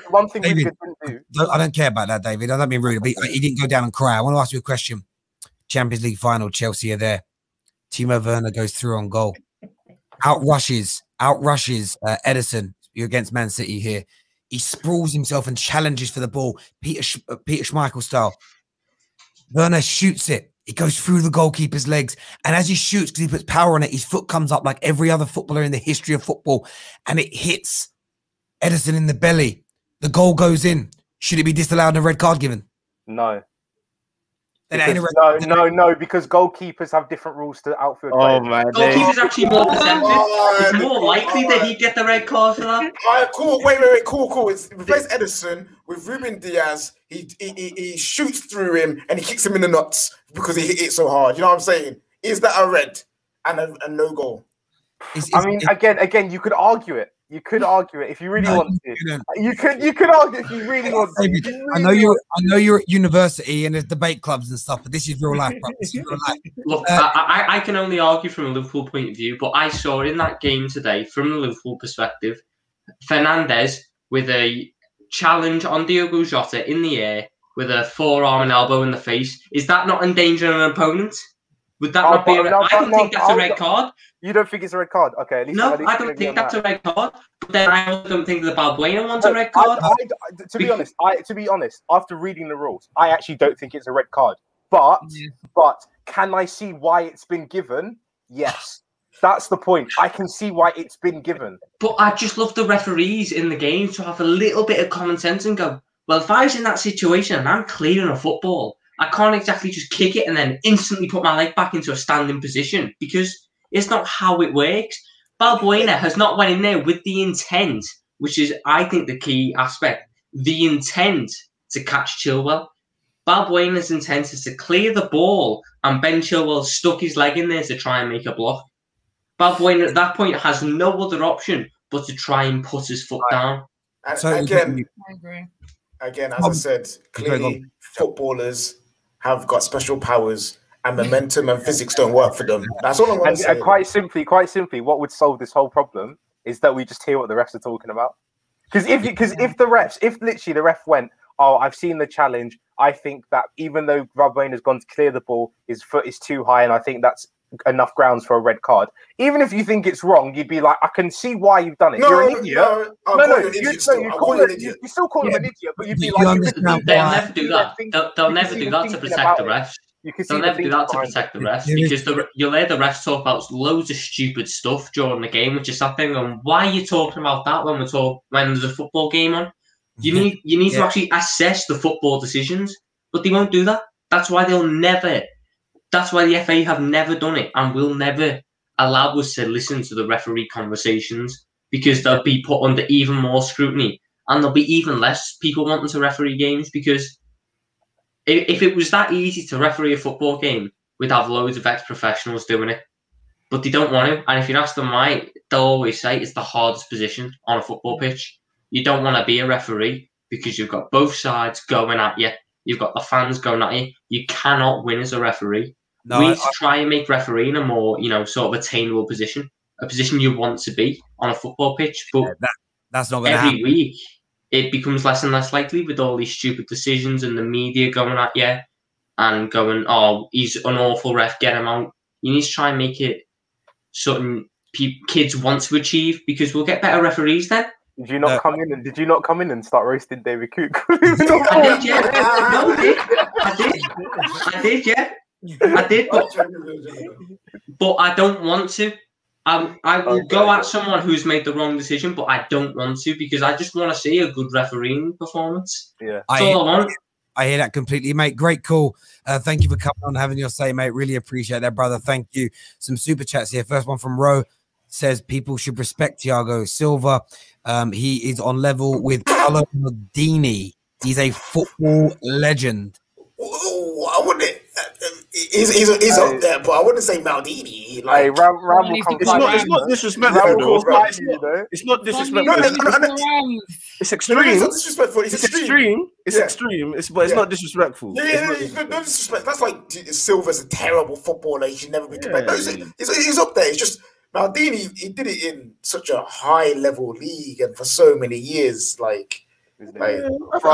[SPEAKER 3] one thing we didn't do.
[SPEAKER 1] I don't care about that, David. I don't mean rude, but he didn't go down and cry. I want to ask you a question. Champions League final, Chelsea are there. Timo Werner goes through on goal. Outrushes Edison. You're against Man City here. He sprawls himself and challenges for the ball, Peter Schmeichel style. Werner shoots it. He goes through the goalkeeper's legs, and as he shoots, because he puts power on it, his foot comes up like every other footballer in the history of football, and it hits Ederson in the belly. The goal goes in. Should it be disallowed and a red card given?
[SPEAKER 3] No.
[SPEAKER 1] Because,
[SPEAKER 3] No, because goalkeepers have different rules to outfield
[SPEAKER 5] Oh,
[SPEAKER 3] players.
[SPEAKER 5] man.
[SPEAKER 8] Goalkeeper's actually more perceptive. It's more likely that he'd get the red card for that.
[SPEAKER 2] All right, cool. Wait, cool. It's replace Ederson with Ruben Diaz. He shoots through him and he kicks him in the nuts because he hit it so hard. You know what I'm saying? Is that a red and a no goal?
[SPEAKER 3] I mean, again, you could argue it. You could argue it if you really want to. You could argue if you really want to.
[SPEAKER 1] I know you're at university and there's debate clubs and stuff, but this is real life, bro. This is real life.
[SPEAKER 8] Look, I can only argue from a Liverpool point of view, but I saw in that game today, from the Liverpool perspective, Fernandes with a challenge on Diogo Jota in the air with a forearm and elbow in the face. Is that not endangering an opponent? Would that not be a red card? I don't think that's a red card.
[SPEAKER 3] You don't think it's a red card? Okay. At least
[SPEAKER 8] I don't think that's a red card. But then I also don't think the Balbuean one's a red card.
[SPEAKER 3] To be honest, after reading the rules, I actually don't think it's a red card. But can I see why it's been given? Yes. That's the point. I can see why it's been given.
[SPEAKER 8] But I just love the referees in the game to have a little bit of common sense and go, well, if I was in that situation and I'm clearing a football, I can't exactly just kick it and then instantly put my leg back into a standing position, because it's not how it works. Balbuena has not went in there with the intent, which is, I think, the key aspect, the intent to catch Chilwell. Balbuena's intent is to clear the ball, and Ben Chilwell stuck his leg in there to try and make a block. Balbuena at that point has no other option but to try and put his foot down.
[SPEAKER 2] And
[SPEAKER 4] I agree.
[SPEAKER 2] Again, as I said, clearly footballers have got special powers, and momentum and physics don't work for them. That's all I'm going to say.
[SPEAKER 3] And quite simply, what would solve this whole problem is that we just hear what the refs are talking about. Because if literally the ref went, oh, I've seen the challenge, I think that even though Balbuena has gone to clear the ball, his foot is too high, and I think that's enough grounds for a red card. Even if you think it's wrong, you'd be like, I can see why you've done it. You're an idiot. You still call him an idiot, but you'd be like,
[SPEAKER 8] they'll never do that. They'll never do that to protect the refs. They'll never do that to protect the refs, because you'll hear the refs talk about loads of stupid stuff during the game, which is that thing. And why are you talking about that when there's a football game on? You need to actually assess the football decisions, but they won't do that. That's why That's why the FA have never done it and will never allow us to listen to the referee conversations, because they'll be put under even more scrutiny, and there'll be even less people wanting to referee games, because if it was that easy to referee a football game, we'd have loads of ex-professionals doing it. But they don't want to, and if you ask them why, they'll always say it's the hardest position on a football pitch. You don't want to be a referee because you've got both sides going at you. You've got the fans going at you. You cannot win as a referee. No, we need to try and make refereeing a more, sort of attainable position, a position you want to be on a football pitch. But
[SPEAKER 1] that's not going to happen.
[SPEAKER 8] Every week, it becomes less and less likely with all these stupid decisions and the media going at you and going, oh, he's an awful ref, get him out. You need to try and make it something kids want to achieve, because we'll get better referees then.
[SPEAKER 3] Did you not come in and start roasting David Cook?
[SPEAKER 8] I did, yeah. No, I did, yeah. I did, but I don't want to. I will go at someone who's made the wrong decision, but I don't want to, because I just want to see a good refereeing performance.
[SPEAKER 3] Yeah,
[SPEAKER 8] that's all I want.
[SPEAKER 1] I hear that completely, mate. Great call. Thank you for coming on, having your say, mate. Really appreciate that, brother. Thank you. Some super chats here. First one from Ro says people should respect Thiago Silva. He is on level with Paolo Maldini. He's a football legend.
[SPEAKER 2] I wouldn't. He's up there, but I wouldn't say Maldini. Like,
[SPEAKER 5] it's not disrespectful. It's not disrespectful. It's extreme.
[SPEAKER 2] It's not disrespectful. It's extreme.
[SPEAKER 5] It's extreme. But it's not disrespectful.
[SPEAKER 2] No disrespect. That's like Silva's a terrible footballer. He should never be compared. No, he's up there. It's just Maldini. He did it in such a high level league and for so many years.
[SPEAKER 5] I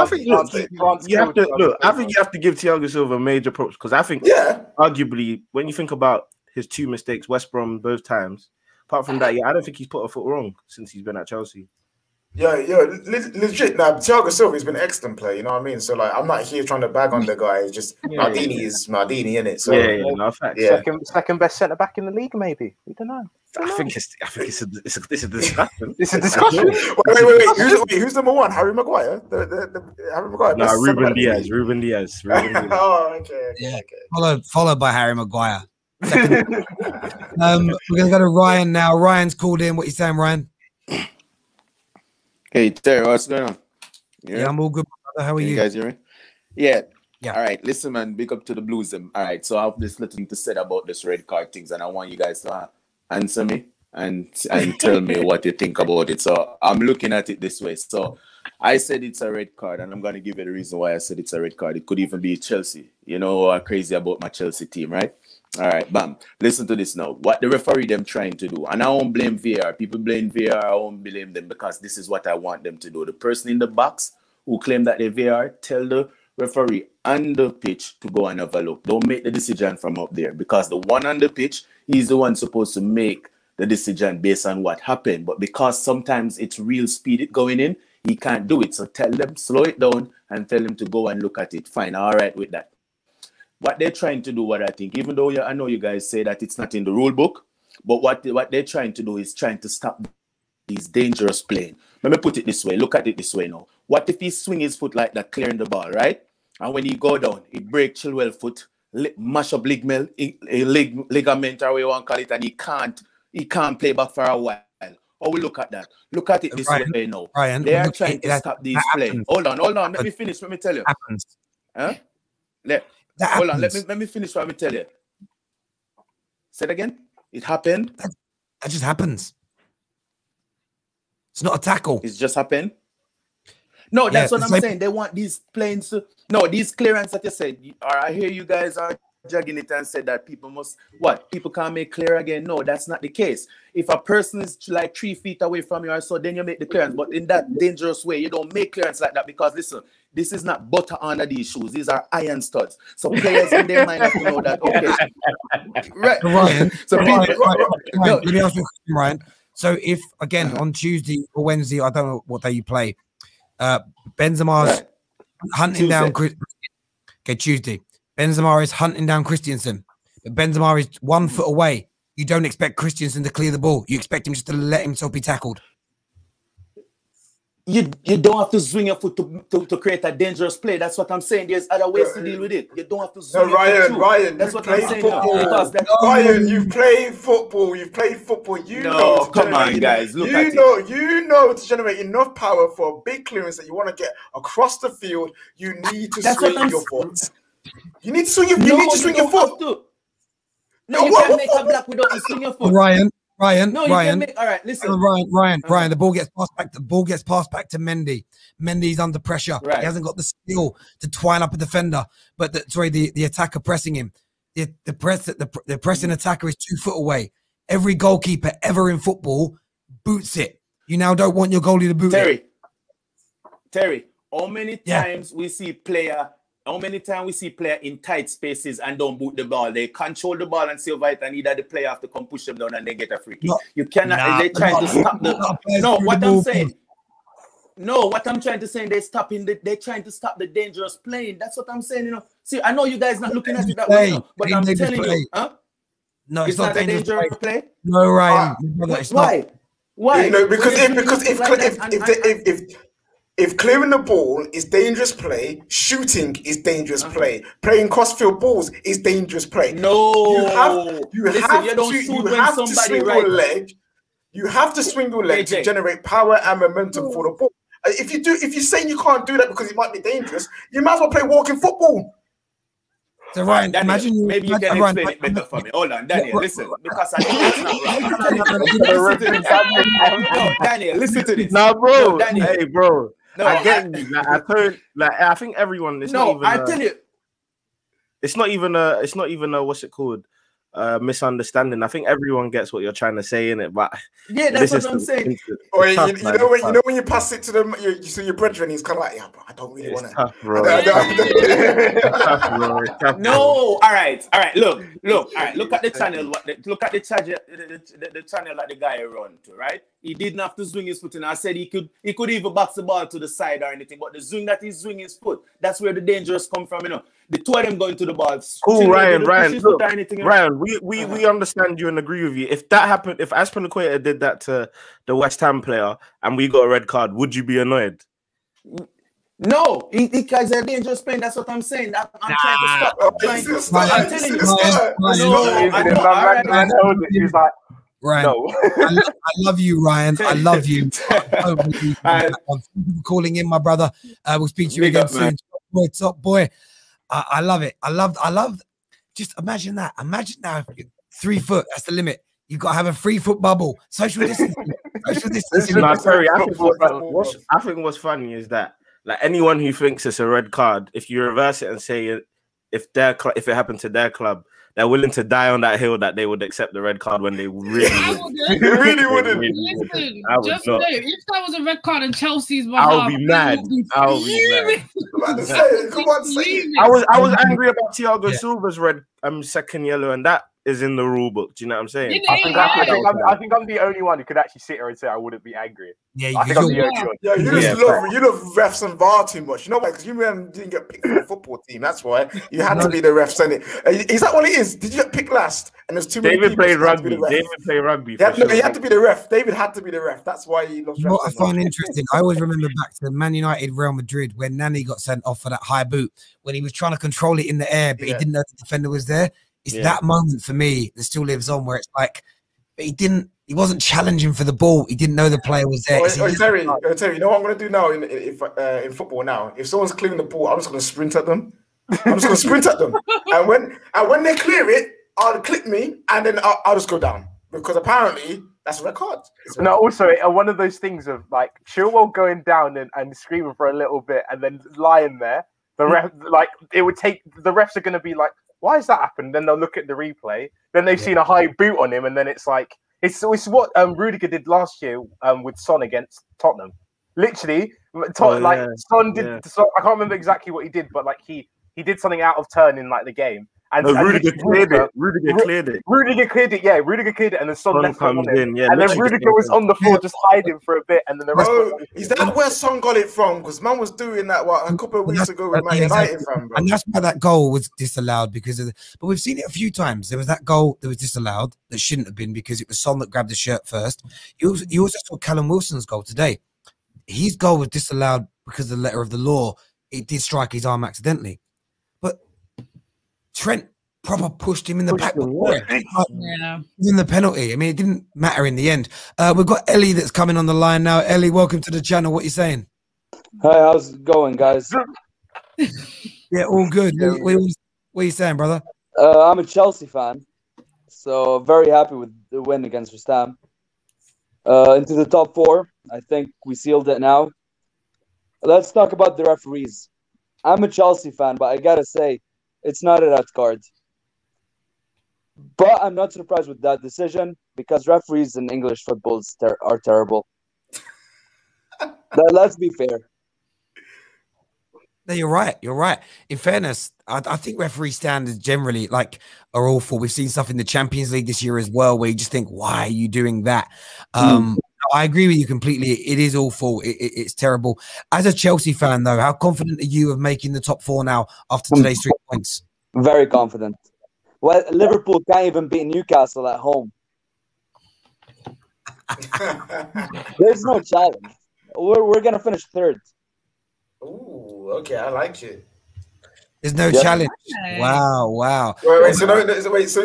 [SPEAKER 5] think you have to give Thiago Silva major props, because I think arguably when you think about his two mistakes, West Brom both times, apart from that, I don't think he's put a foot wrong since he's been at Chelsea.
[SPEAKER 2] Yeah, legit. Now, Thiago Silva has been an excellent player. You know what I mean? So, like, I'm not here trying to bag on the guy. It's just Maldini is Maldini, innit? So,
[SPEAKER 5] no facts.
[SPEAKER 3] Second best centre back in the league, maybe. We don't know.
[SPEAKER 5] I think it's a discussion.
[SPEAKER 3] It's a discussion.
[SPEAKER 2] Wait. Who's number one? Harry Maguire? The Harry Maguire?
[SPEAKER 5] No, Ruben Diaz.
[SPEAKER 2] Oh, okay.
[SPEAKER 1] Followed by Harry Maguire. We're gonna go to Ryan now. Ryan's called in. What you saying, Ryan?
[SPEAKER 9] Hey Terry, what's going on?
[SPEAKER 1] Yeah, I'm all good, brother. How are you?
[SPEAKER 9] Guys hear me? Yeah.
[SPEAKER 1] Yeah.
[SPEAKER 9] All right. Listen, man. Big up to the Blues. All right. So I have this little thing to say about this red card things, and I want you guys to answer me and tell me what you think about it. So I'm looking at it this way. So I said it's a red card, and I'm gonna give you the reason why I said it's a red card. It could even be Chelsea. You know, I'm crazy about my Chelsea team, right? All right, bam. Listen to this now. What the referee them trying to do, and I won't blame VAR. People blame VAR. I won't blame them because this is what I want them to do. The person in the box who claim that they VAR, tell the referee on the pitch to go and have a look. Don't make the decision from up there because the one on the pitch, he's the one supposed to make the decision based on what happened. But because sometimes it's real speed it going in, he can't do it. So tell them, slow it down and tell him to go and look at it. Fine, all right with that. What they're trying to do, what I think, even though I know you guys say that it's not in the rule book, but what they're trying to do is trying to stop these dangerous playing. Let me put it this way. Look at it this way now. What if he swing his foot like that, clearing the ball, right? And when he go down, he break Chilwell foot, mash up ligament, or whatever you want to call it, and he can't play back for a while. Oh, we look at that. Look at it this way now.
[SPEAKER 1] Ryan,
[SPEAKER 9] they are trying to stop these playing. Hold on. Let me finish. Let me tell you. Huh? Hold on, let me finish what I tell you. Say it again. It happened.
[SPEAKER 1] That just happens. It's not a tackle.
[SPEAKER 9] It's just happened. No, that's what I'm saying. They want these planes to these clearance that you said. I hear you guys are jugging it and said that people can't make clear again. No, that's not the case. If a person is like 3 feet away from you or so, then you make the clearance. But in that dangerous way, you don't make clearance like that because listen, this is not butter under these shoes. These are iron studs. So players in their mind have to know that. Okay, right,
[SPEAKER 1] Ryan.
[SPEAKER 9] So
[SPEAKER 1] Ryan, let me ask you a question, Ryan. So if again on Tuesday or Wednesday, I don't know what day you play, Benzema's hunting down. Okay, Tuesday. Benzema is hunting down Christensen, but Benzema is 1 foot away. You don't expect Christensen to clear the ball. You expect him just to let himself be tackled.
[SPEAKER 9] You don't have to swing your foot to create a dangerous play. That's what I'm saying. There's other ways to deal with it. You don't have to swing your foot.
[SPEAKER 2] Ryan,
[SPEAKER 9] that's what I'm saying.
[SPEAKER 2] Ryan, you've played football. You know.
[SPEAKER 9] Come on, guys. Look at
[SPEAKER 2] it. You know to generate enough power for a big clearance that you want to get across the field. You need to swing your foot. You need to swing your. You need to swing your foot.
[SPEAKER 9] No, you can't make a block without swinging your foot.
[SPEAKER 1] Ryan.
[SPEAKER 9] No, you can make. All right, listen.
[SPEAKER 1] Ryan. The ball gets passed back. The ball gets passed back to Mendy. Mendy's under pressure.
[SPEAKER 9] Right.
[SPEAKER 1] He hasn't got the skill to twine up a defender. But the attacker pressing him. The pressing attacker is 2 foot away. Every goalkeeper ever in football boots it. You now don't want your goalie to boot it.
[SPEAKER 9] Terry, how many times we see player? How many times we see player in tight spaces and don't boot the ball? They control the ball and see over it, and either the player have to come push them down and they get a free kick. You cannot. They're trying to stop the. No, what I'm saying. No, what I'm trying to say, they're trying to stop the dangerous playing. That's what I'm saying. You know. See, I know you guys not looking at it that way, but I'm telling you,
[SPEAKER 1] No,
[SPEAKER 9] it's not a dangerous play.
[SPEAKER 1] No, Ryan.
[SPEAKER 9] Why?
[SPEAKER 2] You know, because if clearing the ball is dangerous play, shooting is dangerous play. Playing crossfield balls is dangerous play.
[SPEAKER 9] No,
[SPEAKER 2] you have to swing your leg. You have to swing your leg to generate power and momentum for the ball. If you're saying you can't do that because it might be dangerous, you might as well play walking football.
[SPEAKER 1] So Ryan,
[SPEAKER 9] Daniel,
[SPEAKER 1] imagine
[SPEAKER 9] maybe you can explain it better for me. Hold on, Daniel, listen, because I think that's not right. Daniel, listen to this.
[SPEAKER 5] No, bro.
[SPEAKER 9] No, Daniel.
[SPEAKER 5] Hey, bro.
[SPEAKER 9] No,
[SPEAKER 5] I get you. I think everyone.
[SPEAKER 9] Tell you,
[SPEAKER 5] it's not even a. What's it called? misunderstanding. I think everyone gets what you're trying to say in it, but
[SPEAKER 9] yeah, that's what I'm saying.
[SPEAKER 2] Or you know when you pass it to them, you see your brethren, he's kind of like, yeah, but I don't really want to.
[SPEAKER 9] No, all right. Look. All right, look at the channel. Look at the channel that the guy run to. Right, he didn't have to swing his foot in. I said he could even box the ball to the side or anything, but the swing that he's swinging his foot, that's where the dangers come from. You know, the two of them going to the ball.
[SPEAKER 5] Cool, Ryan. Look, Ryan, we understand you and agree with you. If that happened, if Aspilicueta did that to the West Ham player and we got a red card, would you be annoyed?
[SPEAKER 9] No, because they're dangerous playing. That's what I'm saying. I'm trying to stop. I'm telling you. He's like,
[SPEAKER 1] Ryan,
[SPEAKER 9] no.
[SPEAKER 1] I love you, Ryan. I love you. Calling in, my brother. We'll speak to you again soon. Top boy. I love it. I love. Just imagine that. Imagine now, 3 foot. That's the limit. You've got to have a 3 foot bubble. Social distancing. Social distancing.
[SPEAKER 5] No, sorry. I think what's funny is that, like, anyone who thinks it's a red card, if you reverse it and say if it happened to their club, they're willing to die on that hill that they would accept the red card when they really wouldn't.
[SPEAKER 4] Listen, just know, if that was a red card in Chelsea's behalf,
[SPEAKER 5] I'll be mad. I was angry about Thiago Silva's red second yellow, and that is in the rule book. Do you know what I'm saying?
[SPEAKER 3] I think I'm the only one who could actually sit here and say I wouldn't be angry.
[SPEAKER 2] Yeah, you love refs and VAR too much. You know why? Because you didn't get picked for the football team. That's why you had to be the ref. Is that what it is? Did you get picked last? And there's too many.
[SPEAKER 5] David played rugby. David played rugby.
[SPEAKER 2] He had to be the ref. David had to be the ref. That's why he lost.
[SPEAKER 1] What I find interesting, I always remember back to Man United, Real Madrid, when Nani got sent off for that high boot, when he was trying to control it in the air, but he didn't know the defender was there. It's that moment for me that still lives on, where it's like, but he wasn't challenging for the ball. He didn't know the player was there.
[SPEAKER 2] Terry, you know what I'm going to do now in football now? If someone's clearing the ball, I'm just going to sprint at them. And when they clear it, I'll click me, and then I'll just go down. Because apparently, that's a red card.
[SPEAKER 3] No, also, one of those things of, like, Chilwell going down and screaming for a little bit and then lying there. The ref, like, it would take, the refs are going to be like, why has that happened? Then they'll look at the replay. Then they've seen a high boot on him, and then it's like it's what Rudiger did last year with Son against Tottenham. Literally, Son did. So I can't remember exactly what he did, but like he did something out of turn in like the game. And
[SPEAKER 5] Rudiger cleared it. Rudiger cleared it.
[SPEAKER 3] Yeah, Rudiger cleared it, and then Son left
[SPEAKER 5] comes in. Yeah,
[SPEAKER 3] and then Rudiger was on the floor just hiding for a bit, and then the rest.
[SPEAKER 2] Is that where Son got it from? Because man was doing that a couple of weeks ago with Man United, bro.
[SPEAKER 1] And that's why that goal was disallowed because of. But we've seen it a few times. There was that goal that was disallowed that shouldn't have been because it was Son that grabbed the shirt first. You also saw Callum Wilson's goal today. His goal was disallowed because of the letter of the law. It did strike his arm accidentally, but Trent proper pushed him in the back. In the penalty. I mean, it didn't matter in the end. We've got Ellie that's coming on the line now. Ellie, welcome to the channel. What are you saying?
[SPEAKER 10] Hi, how's it going, guys?
[SPEAKER 1] Yeah, all good. What are you saying, brother?
[SPEAKER 10] I'm a Chelsea fan, so very happy with the win against West Ham. Into the top 4. I think we sealed it now. Let's talk about the referees. I'm a Chelsea fan, but I gotta say, it's not a red card. But I'm not surprised with that decision because referees in English football are terrible. Let's be fair.
[SPEAKER 1] No, you're right. You're right. In fairness, I think referee standards generally are awful. We've seen stuff in the Champions League this year as well, where you just think, why are you doing that? I agree with you completely. It is awful. It's terrible. As a Chelsea fan, though, how confident are you of making the top 4 now after today's 3 points?
[SPEAKER 10] Very confident. Well, Liverpool can't even beat Newcastle at home. There's no challenge. We're going to finish 3rd.
[SPEAKER 2] Ooh, okay, I like it.
[SPEAKER 1] There's no challenge. Wow.
[SPEAKER 2] Wait, so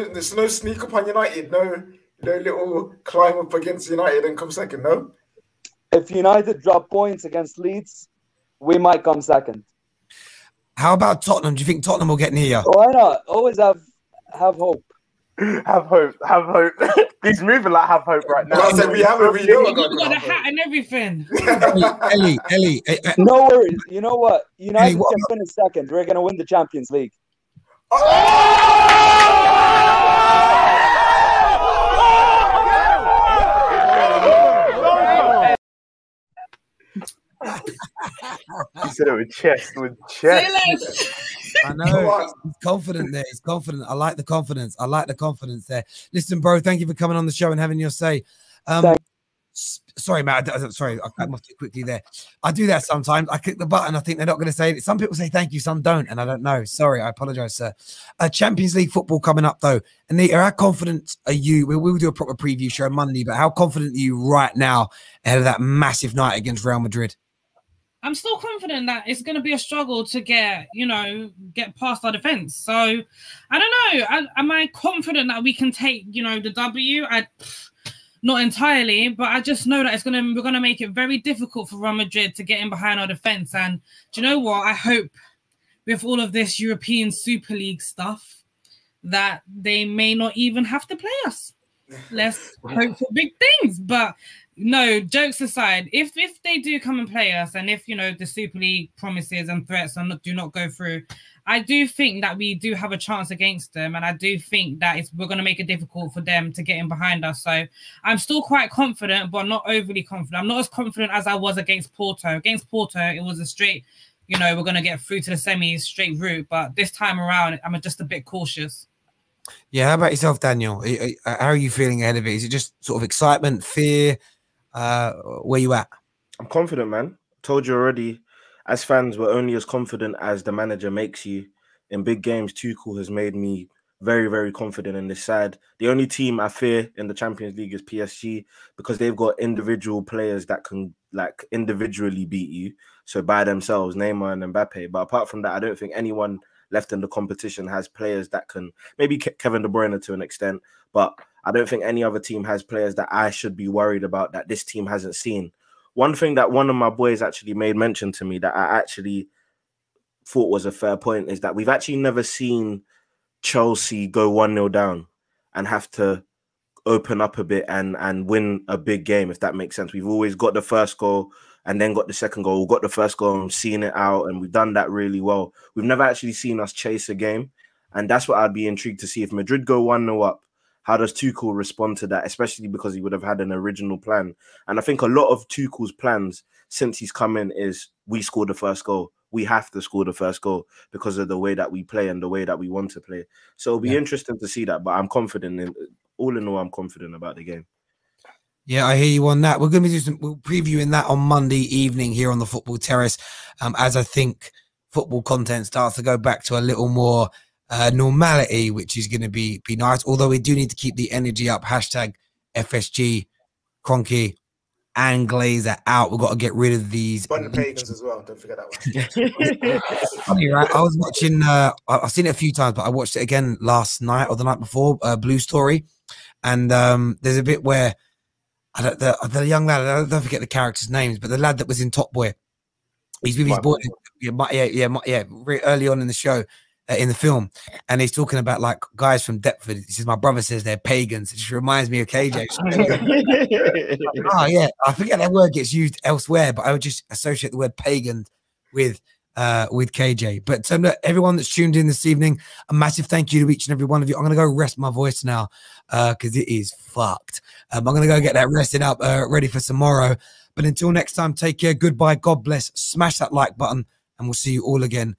[SPEAKER 2] there's no sneak up on United? No little climb up against United and come second, no?
[SPEAKER 10] If United drop points against Leeds, we might come second.
[SPEAKER 1] How about Tottenham? Do you think Tottenham will get near you?
[SPEAKER 10] Why not? Always have hope.
[SPEAKER 3] Have hope. He's moving like have hope right now.
[SPEAKER 2] I said we have a
[SPEAKER 4] You got a hat and everything.
[SPEAKER 1] Ellie.
[SPEAKER 10] No worries. You know what? United can finish second. We're going to win the Champions League.
[SPEAKER 2] Oh!
[SPEAKER 3] said it with chest. With chest.
[SPEAKER 1] I know. He's confident there. He's confident. I like the confidence. I like the confidence there. Listen, bro, thank you for coming on the show and having your say. Sorry, Matt. Sorry, I cut off too quickly there. I do that sometimes. I click the button. I think they're not going to say it. Some people say thank you, some don't, and I don't know. Sorry, I apologize, sir. Champions League football coming up, though. Anita, how confident are you? We'll do a proper preview show Monday, but how confident are you right now ahead of that massive night against Real Madrid?
[SPEAKER 4] I'm still confident that it's going to be a struggle to get past our defense. So I don't know. Am I confident that we can take, the W? Not entirely, but I just know that we're gonna make it very difficult for Real Madrid to get in behind our defense. And do you know what? I hope with all of this European Super League stuff that they may not even have to play us. Let's hope for big things. But no, jokes aside, if they do come and play us, and if the Super League promises and threats do not go through, I do think that we do have a chance against them, and I do think that we're going to make it difficult for them to get in behind us. So I'm still quite confident, but not overly confident. I'm not as confident as I was against Porto. Against Porto, it was a straight, we're going to get through to the semis, straight route. But this time around, I'm just a bit cautious.
[SPEAKER 1] Yeah, how about yourself, Daniel? How are you feeling ahead of it? Is it just sort of excitement, fear? Where you at?
[SPEAKER 5] I'm confident, man. Told you already. As fans, we're only as confident as the manager makes you. In big games, Tuchel has made me very, very confident in this side. The only team I fear in the Champions League is PSG because they've got individual players that can individually beat you. So by themselves, Neymar and Mbappe. But apart from that, I don't think anyone left in the competition has players that can, maybe Kevin De Bruyne to an extent, but I don't think any other team has players that I should be worried about that this team hasn't seen. One thing that one of my boys actually made mention to me that I actually thought was a fair point is that we've actually never seen Chelsea go 1-0 down and have to open up a bit and win a big game, if that makes sense. We've always got the first goal and then got the second goal. We've got the first goal and seen it out, and we've done that really well. We've never actually seen us chase a game, and that's what I'd be intrigued to see. If Madrid go 1-0 up, how does Tuchel respond to that, especially because he would have had an original plan? And I think a lot of Tuchel's plans since he's come in is we score the first goal. We have to score the first goal because of the way that we play and the way that we want to play. So it'll be interesting to see that, but I'm confident. All in all, I'm confident about the game.
[SPEAKER 1] Yeah, I hear you on that. We're going to be we're previewing that on Monday evening here on the Football Terrace, as I think football content starts to go back to a little more normality, which is going to be nice. Although we do need to keep the energy up. Hashtag FSG, Kroenke, and Glazer out. We've got to get rid of these.
[SPEAKER 2] Burn the pagans as well. Don't forget that one.
[SPEAKER 1] Funny, right? I was watching. I've seen it a few times, but I watched it again last night or the night before. Blue Story, and there's a bit where the young lad. I don't forget the characters' names, but the lad that was in Top Boy. He's with his boy. Yeah, very early on in the show. In the film, and he's talking about like guys from Deptford. He says, my brother says they're pagans. It just reminds me of KJ. Oh yeah, I forget that word gets used elsewhere, but I would just associate the word pagan with KJ. But look, everyone that's tuned in this evening, a massive thank you to each and every one of you. I'm gonna go rest my voice now because it is fucked. I'm gonna go get that rested up, ready for tomorrow. But until next time, take care. Goodbye. God bless. Smash that like button, and we'll see you all again